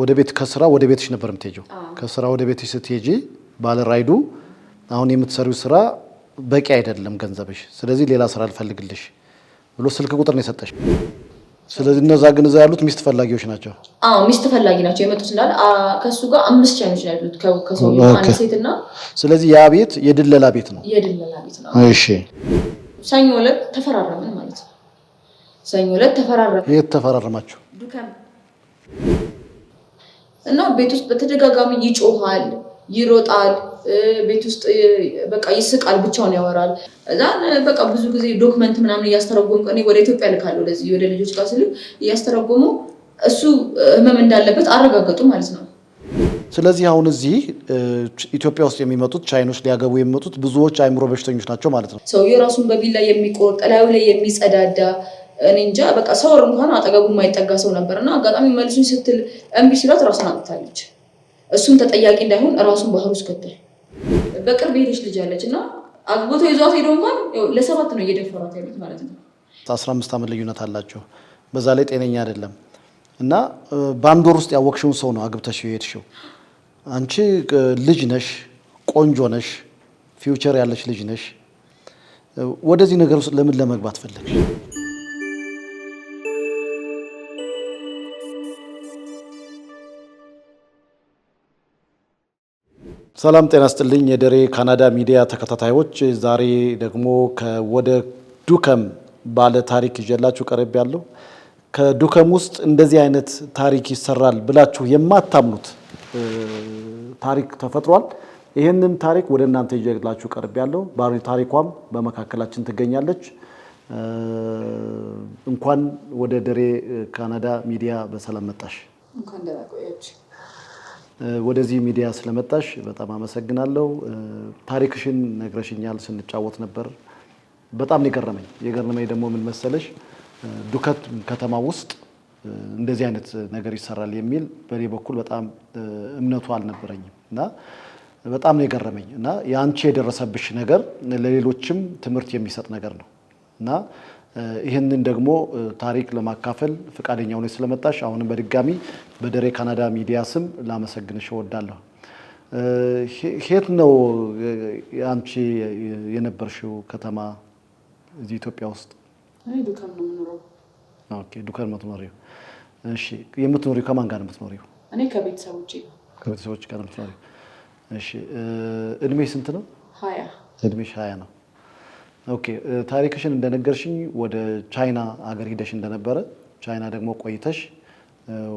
ወደ ቤት ከስራ ወደ ቤትሽ ነበር የምትሄጂው ከስራ ወደ ቤትሽ ስትሄጂ ባለ ራይዱ አሁን የምትሰሪው ስራ በቂ አይደለም ገንዘብሽ ስለዚህ ሌላ ስራ አልፈልግልሽ ብሎ ስልክ ቁጥር ነው የሰጠሽ ስለዚህ እነዛ ግን እዛ ያሉት ሚስት ፈላጊዎች ናቸው ሚስት ፈላጊ ናቸው የመጡት እንዳለ ከሱ ጋር 5 ቻይኖች ነው ያሉት ከሰውየው አንድ ሴትና ስለዚህ ያ ቤት የድለላ ቤት ነው እሺ ሰኞ ዕለት ተፈራረምን ማለት ነው ሰኞ ዕለት ተፈራረምን የት ተፈራረማችሁ ዱከም እና ቤት ውስጥ በተደጋጋሚ ይጮሃል ይሮጣል ቤት ውስጥ በቃ ይስቃል ብቻውን ያወራል እዛ በቃ ብዙ ጊዜ ዶክመንት ምናምን ያስተረጎምኩ እኔ ወደ ኢትዮጵያ ልካለሁ ለዚህ ወደ ልጆች ጋር ስልክ ያስተረጎሙ እሱ ህመም እንዳለበት አረጋግጡ ማለት ነው ስለዚህ አሁን እዚህ ኢትዮጵያ ውስጥ የሚመጡት ቻይኖች ሊያገቡ የሚመጡት ብዙዎች አይምሮ በሽተኞች ናቸው ማለት ነው ሰውዬው ራሱን በቢላ የሚቆርጥ ላዩ ላይ የሚጸዳዳ እኔ እንጃ በቃ ሰው እንኳን አጠገቡ የማይጠጋ ሰው ነበርና አጋጣሚ መልሱን ስትል እምቢ ሲላት ራሱን አጥታለች እሱም ተጠያቂ እንዳይሆን ራሱን ባህር ውስጥ ከተል በቅርብ ሄደች ልጅ አለችና አግቦቶ ይዟት ሄዶ እንኳን ለሰባት ነው እየደፈራት ያሉት ማለት ነው 15 ዓመት ልዩነት አላቸው በዛ ላይ ጤነኛ አይደለም እና በአንድ ወር ውስጥ ያወቅሽውን ሰው ነው አግብተሽ የሄድሽው አንቺ ልጅ ነሽ ቆንጆ ነሽ ፊውቸር ያለሽ ልጅ ነሽ ወደዚህ ነገር ውስጥ ለምን ለመግባት ፈለግሽ ሰላም ጤና ይስጥልኝ የደሬ ካናዳ ሚዲያ ተከታታዮች ዛሬ ደግሞ ወደ ዱከም ባለ ታሪክ ይዤላችሁ ቀርብ ያለው ከዱከም ውስጥ እንደዚህ አይነት ታሪክ ይሰራል ብላችሁ የማታምኑት ታሪክ ተፈጥሯል ይሄንን ታሪክ ወደ እናንተ ይዤላችሁ ቀርብ ያለው ባሪ ታሪኳም በመካከላችን ትገኛለች እንኳን ወደ ደሬ ካናዳ ሚዲያ በሰላም መጣሽ እንኳን ደህና ቆያችሁ ወደዚህ ሚዲያ ስለመጣሽ በጣም አመሰግናለሁ ታሪክሽን ነግረሽኛል ስንጫወት ነበር በጣም የገረመኝ ደግሞ ምን መሰለሽ ዱከት ከተማ ውስጥ እንደዚህ አይነት ነገር ይሰራል የሚል በኔ በኩል በጣም እምነቱ አልነበረኝም እና በጣም የገረመኝ እና ያንቺ የደረሰብሽ ነገር ለሌሎችም ትምህርት የሚሰጥ ነገር ነው እና ይሄንን ደግሞ ታሪክ ለማካፈል ፍቃደኛ ሆነሽ ስለመጣሽ አሁንም በድጋሚ በደሬ ካናዳ ሚዲያ ስም ላመሰግንሽ እወዳለሁ ሄት ነው አንቺ የነበርሽው ከተማ እዚህ ኢትዮጵያ ውስጥ አይ ዱከም ነው የምኖረው ኦኬ ዱከም ነው የምትኖሪው እሺ የምትኖሪው ከማን ጋር ነው የምትኖሪው እኔ ከቤተሰቦቼ ጋር ነው የምትኖሪው እሺ እድሜሽ ስንት ነው 20 እድሜሽ 20 ነው ኦኬ ታሪክሽን እንደነገርሽኝ ወደ ቻይና ሀገር ሄደሽ እንደነበረ ቻይና ደግሞ ቆይተሽ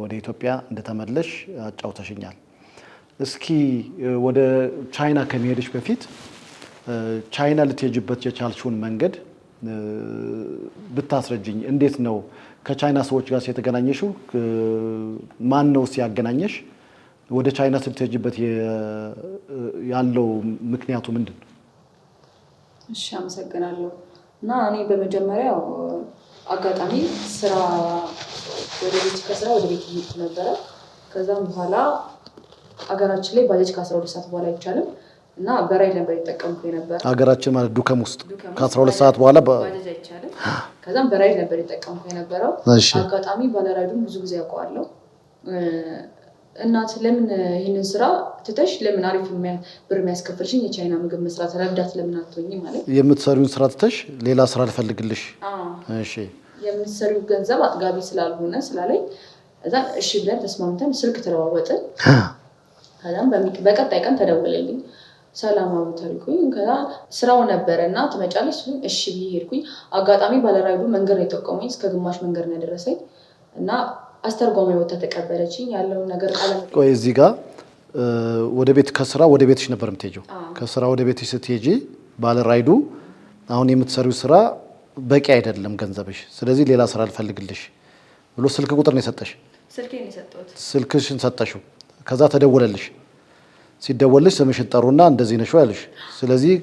ወደ ኢትዮጵያ እንደተመለሽ አጫውተሽኛል እስኪ ወደ ቻይና ከመሄድሽ በፊት ቻይና ልትሄጂበት የቻልሽውን መንገድ ብታስረጅኝ እንዴት ነው ከቻይና ሰዎች ጋር የተገናኘሽው ማን ነው ሲያገናኘሽ ወደ ቻይና ስትሄጂበት ያለው ምክንያቱ ምንድነው እሺ አመሰግናለሁ እና እኔ በመጀመሪያ አጋጣሚ ስራ ወደ ቤት ከስራ ወደ ቤት ሄድኩ ነበር ከዛም በኋላ አገራችን ላይ ባጃጅ ከ12 ሰዓት በኋላ አይቻልም እና በራይድ ነበር የተጠቀምኩ ነበር አገራችን ማለት ዱከም ውስጥ ከ12 ሰዓት በኋላ ባጃጅ አይቻልም ከዛም በራይድ ነበር የተጠቀምኩ የነበረው አጋጣሚ ባለራይዱን ብዙ ጊዜ ያውቀዋለሁ እናት ለምን ይሄንን ስራ ትተሽ ለምን አሪፍ ብር የሚያስከፍልሽኝ የቻይና ምግብ መስራት ረዳት ለምን አትሆኚ ማለት የምትሰሪውን ስራ ትተሽ ሌላ ስራ ልፈልግልሽ እሺ የምትሰሪው ገንዘብ አጥጋቢ ስላልሆነ ስላለኝ እዛ እሺ ብለን ተስማምተን ስልክ ተለዋወጥን ከዛም በቀጣይ ቀን ተደወለልኝ ሰላማዊ ተልኩኝ ከዛ ስራው ነበርና ተመጫለሽ እሺ ብዬ ሄድኩኝ አጋጣሚ ባለራይዱ መንገድ ነው ተቆመኝ እስከ ግማሽ መንገድ ነው ያደረሰኝ እና አስተርጓሚ ወጣ ተቀበለችኝ ያለው ነገር አለም ቆይ እዚህ ጋር ወደ ቤት ከስራ ወደ ቤትሽ ነበር የምትሄጂው ከስራ ወደ ቤትሽ ስትሄጂ ባለ ራይዱ አሁን የምትሰሪው ስራ በቂ አይደለም ገንዘብሽ ስለዚህ ሌላ ስራ አልፈልግልሽ ብሎ ስልክ ቁጥር ነው የሰጠሽ ስልኬን የሰጠሁት ስልክሽን ሰጠሽው ከዛ ተደወለልሽ ሲደወልልሽ ስምሽን ጠሩና እንደዚህ ነሽ ያለሽ ስለዚህ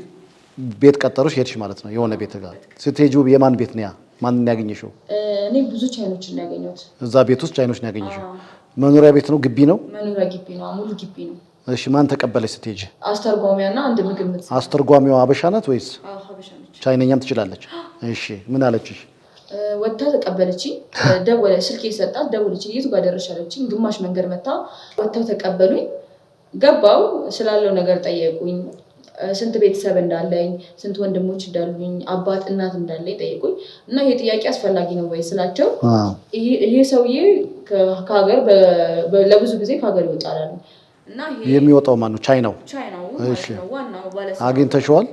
ቤት ቀጠሩሽ ሄድሽ ማለት ነው የሆነ ቤት ጋር ስትሄጂው የማን ቤት ነው ማን ያገኘሽው እኔ ብዙ ቻይኖችን ያገኘሁት እዛ ቤት ውስጥ ቻይኖች ያገኘሽው መኖሪያ ቤት ነው ግቢ ነው መኖሪያ ግቢ ነው ሙሉ ግቢ ነው እሺ ማን ተቀበለሽ ስትሄጂ አስተርጓሚያና አንድ ምግብ አስተርጓሚዋ አበሻ ናት ወይስ አበሻ ነች ቻይነኛም ትችላለች እሺ ምን አለችሽ ወጣ ተቀበለችኝ። ደወለ ስልኬ ሰጣት። ደወለችኝ። የቱ ጋር ደረሽ አለችኝ። ግማሽ መንገድ መታ። ወጣው ተቀበሉኝ። ገባው ስላለው ነገር ጠየቁኝ። ስንት ቤተሰብ እንዳለኝ፣ ስንት ወንድሞች እንዳሉኝ፣ አባት እናት እንዳለኝ ጠየቁኝ። እና ይሄ ጥያቄ አስፈላጊ ነው ወይ ስላቸው ይሄ ሰውዬ ከሀገር ለብዙ ጊዜ ከሀገር ይወጣል አሉ። እና የሚወጣው ማነው? ቻይናው። እሺ ዋናው ባለስልጣን አግኝተሽዋል?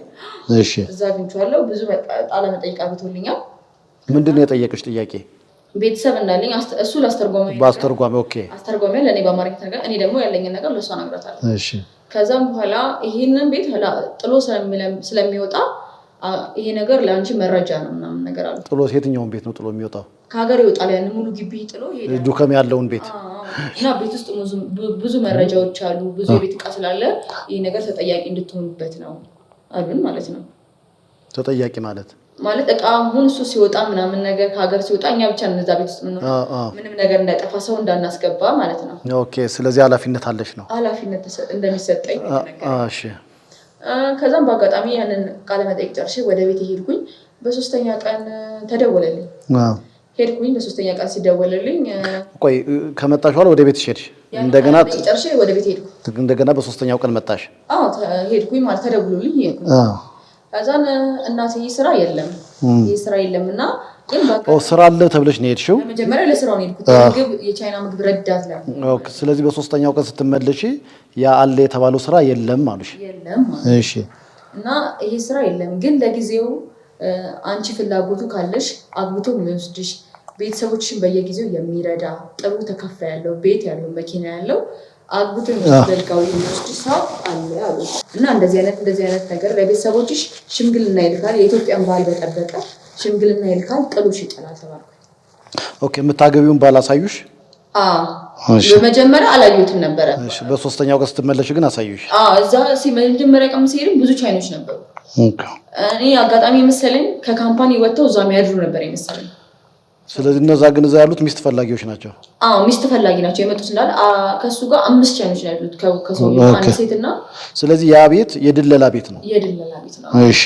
እሺ እዛ አግኝቼዋለሁ። ብዙ ቃለ መጠይቅ አድርጎልኛል። ምንድን ነው የጠየቅሽ ጥያቄ? ቤተሰብ እንዳለኝ እሱ ላስተርጓሚ ባስተርጓሚ ኦኬ አስተርጓሚ ለኔ በአማርኛ ነገር እኔ ደግሞ ያለኝን ነገር ለሷ ነግራታለሁ። እሺ ከዛም በኋላ ይሄንን ቤት ጥሎ ስለሚወጣ ይሄ ነገር ለአንቺ መረጃ ነው ምናምን ነገር አለ። ጥሎ የትኛውን ቤት ነው ጥሎ የሚወጣው? ከሀገር ይወጣል። ያን ሙሉ ግቢ ጥሎ ይሄዳል። ዱከም ያለውን ቤት እና ቤት ውስጥ ብዙ መረጃዎች አሉ፣ ብዙ የቤት ዕቃ ስላለ ይሄ ነገር ተጠያቂ እንድትሆኑበት ነው አሉን ማለት ነው። ተጠያቂ ማለት እቃ አሁን እሱ ሲወጣ ምናምን ነገር ከሀገር ሲወጣ እኛ ብቻ እነዛ ቤት ውስጥ ምንም ነገር እንዳይጠፋ ሰው እንዳናስገባ ማለት ነው። ኦኬ ስለዚህ ኃላፊነት አለሽ ነው። ኃላፊነት እንደሚሰጠኝ እሺ። ከዛም በአጋጣሚ ያንን ቃለ መጠይቅ ጨርሼ ወደ ቤት ሄድኩኝ። በሶስተኛ ቀን ተደወለልኝ። ሄድኩኝ። በሶስተኛ ቀን ሲደወለልኝ ቆይ ከመጣሽ በኋላ ወደ ቤት ሄድሽ? እንደገና ጨርሼ ወደ ቤት ሄድኩ። እንደገና በሶስተኛው ቀን መጣሽ? አዎ ሄድኩኝ ማለት ተደውሎልኝ ሄድኩኝ። ከዛን እናቴ ስራ የለም ስራ የለምና ግን ስራ አለ ተብለሽ ነው የሄድሽው? መጀመሪያ ለስራው ነው የሄድኩት። ምግብ የቻይና ምግብ ረዳት ላይ። ኦኬ ስለዚህ በሶስተኛው ቀን ስትመለሺ ያ አለ የተባለው ስራ የለም አሉሽ? የለም። እሺ። እና ይሄ ስራ የለም ግን ለጊዜው አንቺ ፍላጎቱ ካለሽ አግብቶ የሚወስድሽ ቤተሰቦችሽን በየጊዜው የሚረዳ ጥሩ ተከፋይ ያለው ቤት ያለው መኪና ያለው አግብቶ የሚያስደርጋው የሚወስድሽ ሰው አለ አሉ። እና እንደዚህ አይነት ነገር ለቤተሰቦችሽ ሽምግልና ይልካል። የኢትዮጵያን ባህል በጠበቀ ሽምግልና ይልካል። ጥሎሽ ይጥላል ተባልኩ። ኦኬ የምታገቢውን ባል አሳዩሽ? በመጀመሪያ አላየሁትም ነበረ። እሺ በሶስተኛው ቀን ስትመለሽ ግን አሳዩሽ? እዛ መጀመሪያ ቀን ሲሄድም ብዙ ቻይኖች ነበሩ። እኔ አጋጣሚ መሰለኝ ከካምፓኒ ወጥተው እዛ የሚያድሩ ነበር የመሰለኝ። ስለዚህ እነዛ ግን እዛ ያሉት ሚስት ፈላጊዎች ናቸው? ሚስት ፈላጊ ናቸው የመጡት እንዳለ ከሱ ጋር 5 ቻይኖች ያሉት ከሰውዬው አንድ ሴትና። ስለዚህ ያ ቤት የድለላ ቤት ነው? የድለላ ቤት ነው። እሺ።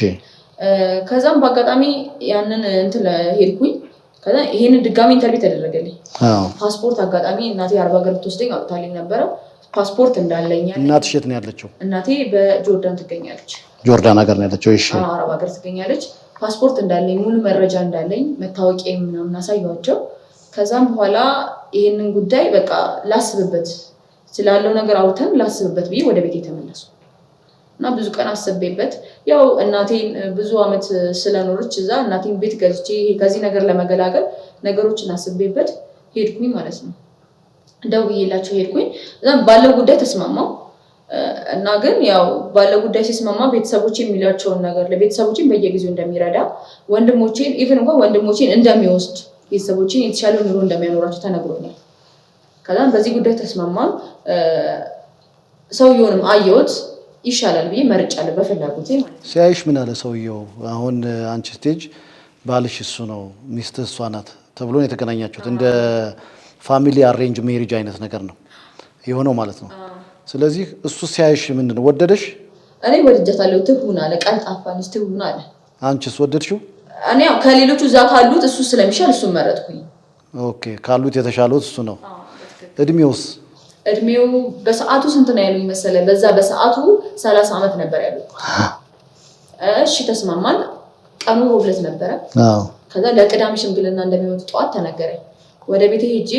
ከዛም በአጋጣሚ ያንን እንትን ሄድኩኝ። ከዛ ይሄንን ድጋሚ ኢንተርቪው ተደረገልኝ። ፓስፖርት አጋጣሚ እናቴ 40 ሀገር ትወስደኝ አውጥታልኝ ነበረ። ፓስፖርት እንዳለኝ። እናትሽ የት ነው ያለችው? እናቴ በጆርዳን ትገኛለች። ጆርዳን ሀገር ነው ያለችው? እሺ። አረብ ሀገር ትገኛለች። ፓስፖርት እንዳለኝ ሙሉ መረጃ እንዳለኝ መታወቂያ ምናምን አሳየኋቸው። ከዛም በኋላ ይሄንን ጉዳይ በቃ ላስብበት ስላለው ነገር አውተን ላስብበት ብዬ ወደ ቤት የተመለሱ እና ብዙ ቀን አስቤበት ያው እናቴን ብዙ አመት ስለኖረች እዛ እናቴን ቤት ገዝቼ ከዚህ ነገር ለመገላገል ነገሮችን አስቤበት ሄድኩኝ ማለት ነው። ደውዬላቸው ሄድኩኝ። ባለው ጉዳይ ተስማማው እና ግን ያው ባለው ጉዳይ ሲስማማ ቤተሰቦቼ የሚላቸውን ነገር ለቤተሰቦቼን በየጊዜው እንደሚረዳ ወንድሞቼን ኢቭን እንኳን ወንድሞቼን እንደሚወስድ ቤተሰቦቼን የተሻለ ኑሮ እንደሚያኖራቸው ተነግሮኛል። ከዛም በዚህ ጉዳይ ተስማማን። ሰውየውንም አየሁት ይሻላል ብዬ መርጫለሁ በፍላጎቴ ማለት ነው። ሲያይሽ ምን አለ ሰውየው? አሁን አንቺ ስቴጅ ባልሽ እሱ ነው ሚስትህ እሷ ናት ተብሎ ነው የተገናኛችሁት። እንደ ፋሚሊ አሬንጅ ሜሪጅ አይነት ነገር ነው የሆነው ማለት ነው። ስለዚህ እሱ ሲያይሽ ምንድን ነው ወደደሽ? እኔ ወድጃታለሁ። ትሁን አለ ቀልጣፋ ልጅ ትሁን አለ። አንቺስ ወደድሽው? እኔ ከሌሎቹ እዛ ካሉት እሱ ስለሚሻል እሱን መረጥኩኝ። ኦኬ ካሉት የተሻለው እሱ ነው። እድሜውስ? እድሜው በሰዓቱ ስንት ነው ያሉኝ መሰለ? በዛ በሰዓቱ 30 ዓመት ነበር ያሉት። እሺ ተስማማን። ቀኑ ሮብለት ነበረ። ከዛ ለቅዳሜ ሽምግልና እንደሚወጡ ጠዋት ተነገረኝ። ወደ ቤቴ ሄጄ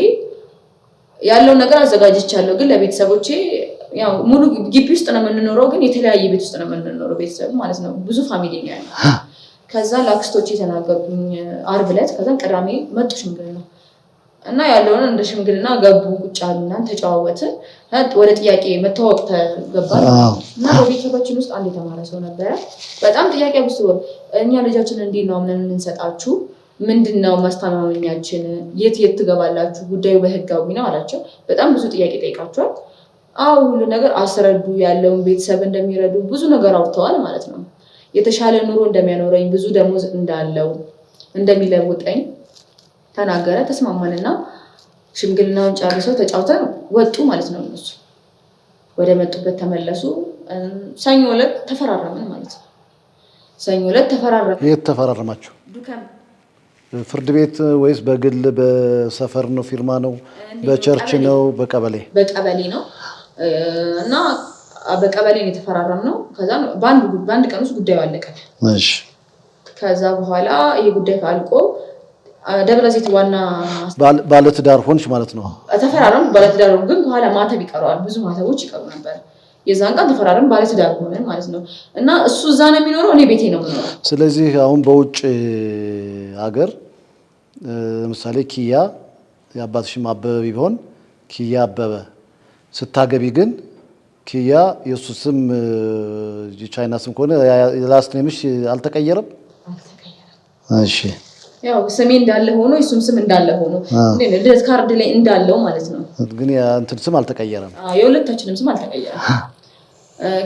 ያለውን ነገር አዘጋጅቻለሁ። ግን ለቤተሰቦቼ ያው ሙሉ ግቢ ውስጥ ነው የምንኖረው፣ ግን የተለያየ ቤት ውስጥ ነው የምንኖረው ቤተሰብ ማለት ነው። ብዙ ፋሚሊ ነው ያለው። ከዛ ለአክስቶቼ የተናገርኩኝ ዓርብ ዕለት። ከዛ ቅዳሜ መጡ ሽምግልና እና ያለውን እንደ ሽምግልና ገቡ። ቁጭ አሉና ተጨዋወትን። ወደ ጥያቄ መታወቅ ተገባ እና በቤተሰባችን ውስጥ አንድ የተማረ ሰው ነበረ። በጣም ጥያቄ ብዙ እኛ ልጃችን እንዴት ነው አምነን የምንሰጣችሁ? ምንድነው ማስተማመኛችን? የት ትገባላችሁ? ጉዳዩ በህጋዊ ነው አላቸው። በጣም ብዙ ጥያቄ ጠይቃቸዋል። ሁሉ ነገር አስረዱ። ያለውን ቤተሰብ እንደሚረዱ ብዙ ነገር አውርተዋል ማለት ነው። የተሻለ ኑሮ እንደሚያኖረኝ፣ ብዙ ደሞዝ እንዳለው እንደሚለውጠኝ ተናገረ። ተስማማንና ሽምግልናውን ጨርሰው ተጫውተን ወጡ ማለት ነው። እነሱ ወደ መጡበት ተመለሱ። ሰኞ ዕለት ተፈራረምን ማለት ነው። ሰኞ ዕለት ተፈራረምን። የት ተፈራረማችሁ? ዱከም። ፍርድ ቤት ወይስ በግል በሰፈር ነው ፊርማ ነው በቸርች ነው በቀበሌ ነው እና በቀበሌ ነው የተፈራረምነው ከዛ በአንድ ቀን ውስጥ ጉዳዩ አለቀ እሺ ከዛ በኋላ ይሄ ጉዳይ ካልቆ ደብረዘይት ዋና ባለትዳር ሆንሽ ማለት ነው ተፈራረም ባለትዳር ግን በኋላ ማተብ ይቀራል ብዙ ማተቦች ይቀሩ ነበር የዛን ቀን ተፈራረም ባለትዳር ሆነን ማለት ነው እና እሱ እዛ ነው የሚኖረው እኔ ቤቴ ነው የምኖረው ስለዚህ አሁን በውጭ ሀገር ለምሳሌ ኪያ የአባትሽ አበበ ቢሆን ኪያ አበበ ስታገቢ ግን ኪያ የሱ ስም የቻይና ስም ከሆነ ላስት ኔምሽ አልተቀየረም እሺ ያው ስሜ እንዳለ ሆኖ የሱም ስም እንዳለ ሆኖ ልደት ካርድ ላይ እንዳለው ማለት ነው ግን ያ እንትን ስም አልተቀየረም የሁለታችንም ስም አልተቀየረም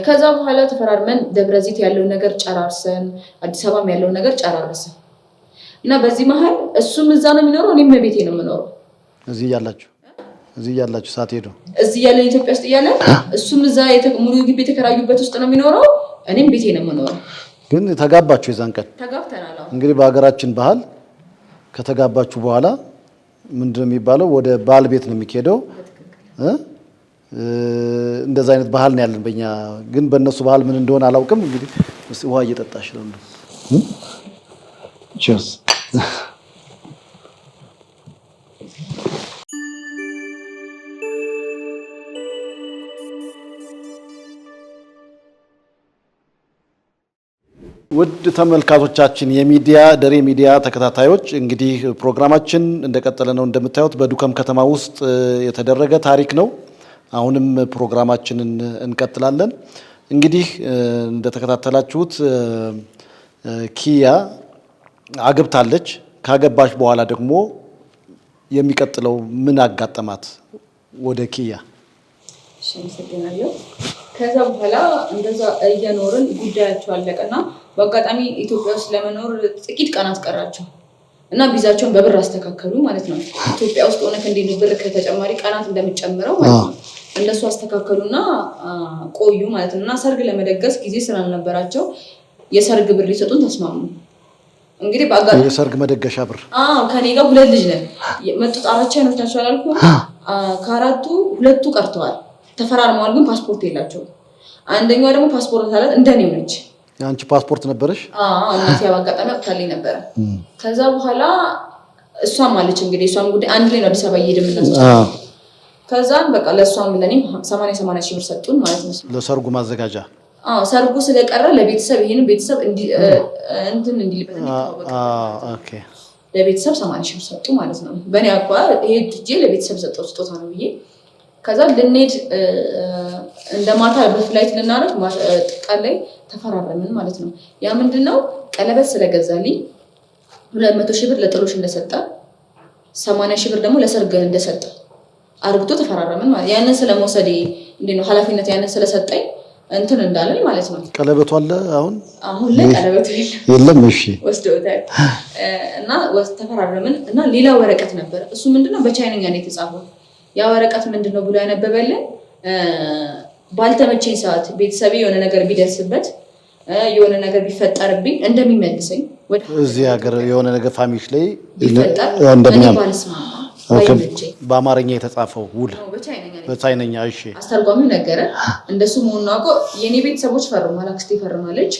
ከዛ በኋላ ተፈራርመን ደብረዘይት ያለው ነገር ጨራርሰን አዲስ አበባም ያለው ነገር ጨራርሰን እና በዚህ መሃል እሱም እዛ ነው የሚኖረው እኔም ቤቴ ነው የምኖረው እዚህ ያላችሁ ሳትሄዱ እዚህ ያለ ኢትዮጵያ ውስጥ ያለ እሱም እዛ ሙሉ ግቢ የተከራዩበት ውስጥ ነው የሚኖረው እኔም ቤቴ ነው የምኖረው ግን ተጋባችሁ የዛን ቀን ተጋብተናል እንግዲህ በአገራችን ባህል ከተጋባችሁ በኋላ ምንድነው የሚባለው ወደ ባል ቤት ነው የሚሄደው እንደዛ አይነት ባህል ነው ያለን በእኛ ግን በእነሱ ባህል ምን እንደሆነ አላውቅም እንግዲህ ውሃ እየጠጣሽ ነው ቺርስ ውድ ተመልካቾቻችን ደሬ ሚዲያ ተከታታዮች እንግዲህ ፕሮግራማችን እንደቀጠለ ነው እንደምታዩት በዱከም ከተማ ውስጥ የተደረገ ታሪክ ነው አሁንም ፕሮግራማችንን እንቀጥላለን እንግዲህ እንደተከታተላችሁት ኪያ አግብታለች ካገባች በኋላ ደግሞ የሚቀጥለው ምን አጋጠማት ወደ ኪያ ከዛ በኋላ እንደዛ እየኖርን ጉዳያቸው አለቀና በአጋጣሚ ኢትዮጵያ ውስጥ ለመኖር ጥቂት ቀናት ቀራቸው እና ቪዛቸውን በብር አስተካከሉ ማለት ነው ኢትዮጵያ ውስጥ ሆነ እንዴ ብር ከተጨማሪ ቀናት እንደምጨምረው ማለት ነው እንደሱ አስተካከሉና ቆዩ ማለት ነው እና ሰርግ ለመደገስ ጊዜ ስላልነበራቸው የሰርግ ብር ሊሰጡን ተስማሙ እንግዲህ በአጋጣሚ የሰርግ መደገሻ ብር ከኔ ጋር ሁለት ልጅ ነን መጡት አራቻ ነው ታቻላልኩ ከአራቱ ሁለቱ ቀርተዋል ተፈራርመዋል ግን ፓስፖርት የላቸውም አንደኛው ደግሞ ፓስፖርት አላት እንደኔ ነች አንቺ ፓስፖርት ነበርሽ እናቴ ያባጋጣሚ አጥታለኝ ነበር ከዛ በኋላ እሷም አለች እንግዲህ እሷም ጉዳይ አንድ ላይ ነው አዲስ አበባ እየሄድን እናስጨርሳለን ከዛም በቃ ለእሷም ለኔም 80 ሺህ ብር ሰጡን ማለት ነው ለሰርጉ ማዘጋጃ ሰርጉ ስለቀረ ለቤተሰብ ይሄን ቤተሰብ እንትን እንዲልበት ኦኬ ለቤተሰብ 80 ሺህ ብር ሰጡ ማለት ነው በእኔ አቋ ይሄ ልጅ ለቤተሰብ ሰጠው ስጦታ ነው ብዬ ከዛ ልንሄድ እንደማታ በፍላይት ልናረግ ቃል ላይ ተፈራረምን ማለት ነው ያ ምንድነው ቀለበት ስለገዛልኝ 200 ሺህ ብር ለጥሎሽ እንደሰጠ 80 ሺህ ብር ደግሞ ለሰርግ እንደሰጠ አርግቶ ተፈራረምን ማለት ያንን ስለመውሰድ እንዴነው ኃላፊነት ያንን ስለሰጠኝ እንትን እንዳለኝ ማለት ነው ቀለበቱ አለ አሁን ላይ ቀለበቱ የለም እሺ ወስደውታል እና ተፈራረምን እና ሌላ ወረቀት ነበር እሱ ምንድነው በቻይንኛ ነው የተጻፈው ያ ወረቀት ምንድነው ብሎ ያነበበልን ባልተመቸኝ ሰዓት ቤተሰቤ የሆነ ነገር ቢደርስበት የሆነ ነገር ቢፈጠርብኝ እንደሚመልሰኝ እዚህ ሀገር የሆነ ነገር ፋሚሊ ላይ እንደሚያልስማ በአማርኛ የተጻፈው ውል በቻይንኛ እሺ አስተርጓሚው ነገረ እንደሱ መሆኑን አውቆ የኔ ቤተሰቦች ፈርሟል አክስቴ ፈርማለች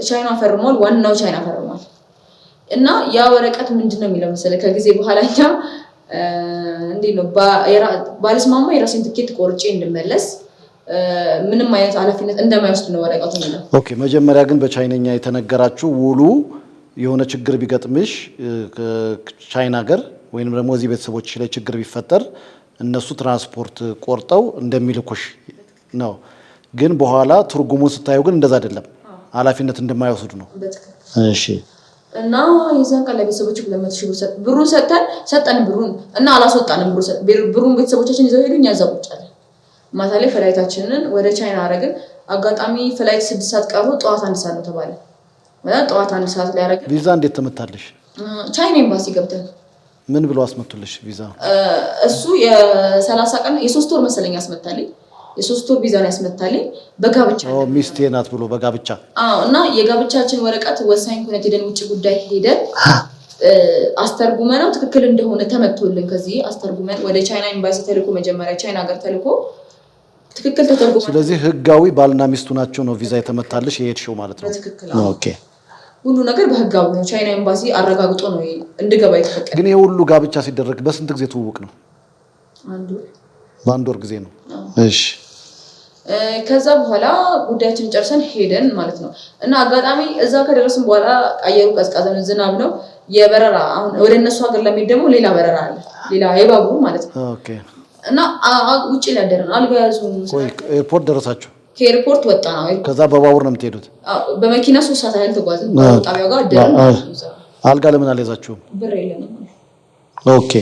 ቻይና ፈርሟል ዋናው ቻይና ፈርሟል እና ያ ወረቀት ምንድነው የሚለው መሰለህ ከጊዜ በኋላኛ እንዴ ነው ባለስማማ የራሴን ትኬት ቆርጬ እንድመለስ ምንም አይነት ኃላፊነት እንደማይወስድ ነው ወረቀቱ ነው ኦኬ መጀመሪያ ግን በቻይንኛ የተነገራችሁ ውሉ የሆነ ችግር ቢገጥምሽ ከቻይና ሀገር ወይንም ደግሞ እዚህ ቤተሰቦች ላይ ችግር ቢፈጠር እነሱ ትራንስፖርት ቆርጠው እንደሚልኩሽ ነው ግን በኋላ ትርጉሙን ስታዩ ግን እንደዛ አይደለም ኃላፊነት እንደማይወስዱ ነው እሺ እና የዛን ቀን ለቤተሰቦች 200 ሺህ ብር ሰጠን ብሩን እና አላስወጣንም ብሩን ቤተሰቦቻችን ይዘው ሄዱ እኛ ዘቁጫለን ማታ ላይ ፍላይታችንን ወደ ቻይና አረግን አጋጣሚ ፍላይት 6 ሰዓት ቀሩ ጠዋት 1 ሰዓት ነው ተባለ ማለት ጠዋት 1 ሰዓት ላይ አረግን ቪዛ እንዴት ተመታለሽ ቻይና ኤምባሲ ገብተን ምን ብሎ አስመጡልሽ ቪዛ እሱ የ30 ቀን የ3 ወር መሰለኝ አስመጣልኝ የ3 ወር ቪዛ ነው ያስመጣልኝ በጋብቻ ሚስቴ ናት ብሎ በጋብቻ እና የጋብቻችን ወረቀት ወሳኝ ኩነት ሄደን ውጭ ጉዳይ ሄደን አስተርጉመነው ትክክል እንደሆነ ተመቶልን ከዚህ አስተርጉመን ወደ ቻይና ኤምባሲ ተልኮ መጀመሪያ ቻይና ሀገር ተልኮ ትክክል ተተርጉመ ስለዚህ ህጋዊ ባልና ሚስቱ ናቸው ነው ቪዛ የተመታልሽ የሄድሽው ማለት ነው ትክክል ኦኬ ሁሉ ነገር በህጋዊ ነው ቻይና ኤምባሲ አረጋግጦ ነው እንድገባ የተፈቀደ ግን ይሄ ሁሉ ጋብቻ ሲደረግ በስንት ጊዜ ትውውቅ ነው በአንድ ወር ጊዜ ነው እሺ ከዛ በኋላ ጉዳያችን ጨርሰን ሄደን ማለት ነው እና አጋጣሚ እዛ ከደረስን በኋላ አየሩ ቀዝቃዛ ነው ዝናብ ነው የበረራ አሁን ወደ እነሱ ሀገር ለመሄድ ደግሞ ሌላ በረራ አለ ሌላ የባቡር ማለት ነው ኦኬ እና ውጪ ላይ አደረን አልጋ ያዙን ኤርፖርት ደረሳችሁ ከኤርፖርት ወጣ ነው ከዛ በባቡር ነው የምትሄዱት በመኪና 3 ሰዓት ያህል ተጓዝን ጣቢያው ጋር አደረን አልጋ ለምን አልያዛችሁም ብር የለንም ኦኬ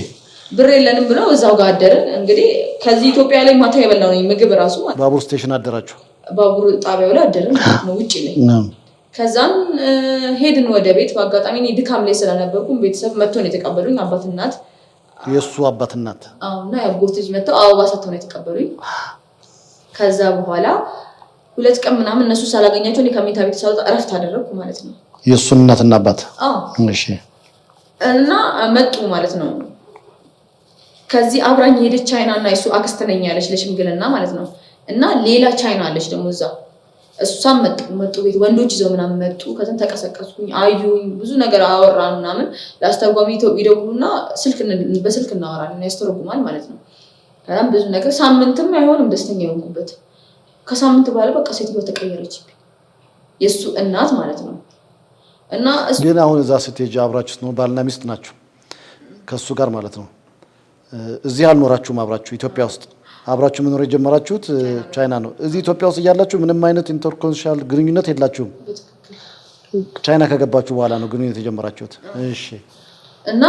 ብር የለንም ብለው እዛው ጋር አደረን እንግዲህ ከዚህ ኢትዮጵያ ላይ ማታ የበላው ነው ምግብ ራሱ ማለት ባቡር ስቴሽን አደራችሁ ባቡር ጣቢያው ላይ አደረን ነው ውጪ ላይ ከዛን ሄድን ወደ ቤት በአጋጣሚ እኔ ድካም ላይ ስለነበርኩ ቤተሰብ መጥቶ ነው የተቀበሉኝ አባት እናት የሱ አባት እናት እና ያጎት ልጅ መጥተው አበባ ሰጥተው ነው የተቀበሉኝ ከዛ በኋላ 2 ቀን ምናምን እነሱ ሳላገኛቸው እኔ ከመኝታ ቤት ሳልወጣ እረፍት አደረኩ ማለት ነው የሱ እናትና አባት እሺ እና መጡ ማለት ነው ከዚህ አብራኝ ሄደች ቻይና እና እሱ አክስት ነኝ ያለች ለሽምግልና ማለት ነው እና ሌላ ቻይና አለች ደግሞ እዛ እሷም መጡ ቤት ወንዶች ይዘው ምናምን መጡ ከዛን ተቀሰቀስኩኝ አዩኝ ብዙ ነገር አወራን ምናምን ለአስተርጓሚ ይደውሉና በስልክ እናወራለን ያስተርጉማል ማለት ነው ከዛም ብዙ ነገር ሳምንትም አይሆንም ደስተኛ የሆንኩበት ከሳምንት በኋላ በቃ ሴትዮ ተቀየረች የሱ እናት ማለት ነው እና ግን አሁን እዛ ስትሄጂ አብራችሁት ነው ባልና ሚስት ናችሁ ከሱ ጋር ማለት ነው እዚህ አልኖራችሁም አብራችሁ ኢትዮጵያ ውስጥ አብራችሁ መኖር የጀመራችሁት ቻይና ነው እዚህ ኢትዮጵያ ውስጥ ያላችሁ ምንም አይነት ኢንተርኮንሻል ግንኙነት የላችሁም ቻይና ከገባችሁ በኋላ ነው ግንኙነት የጀመራችሁት እሺ እና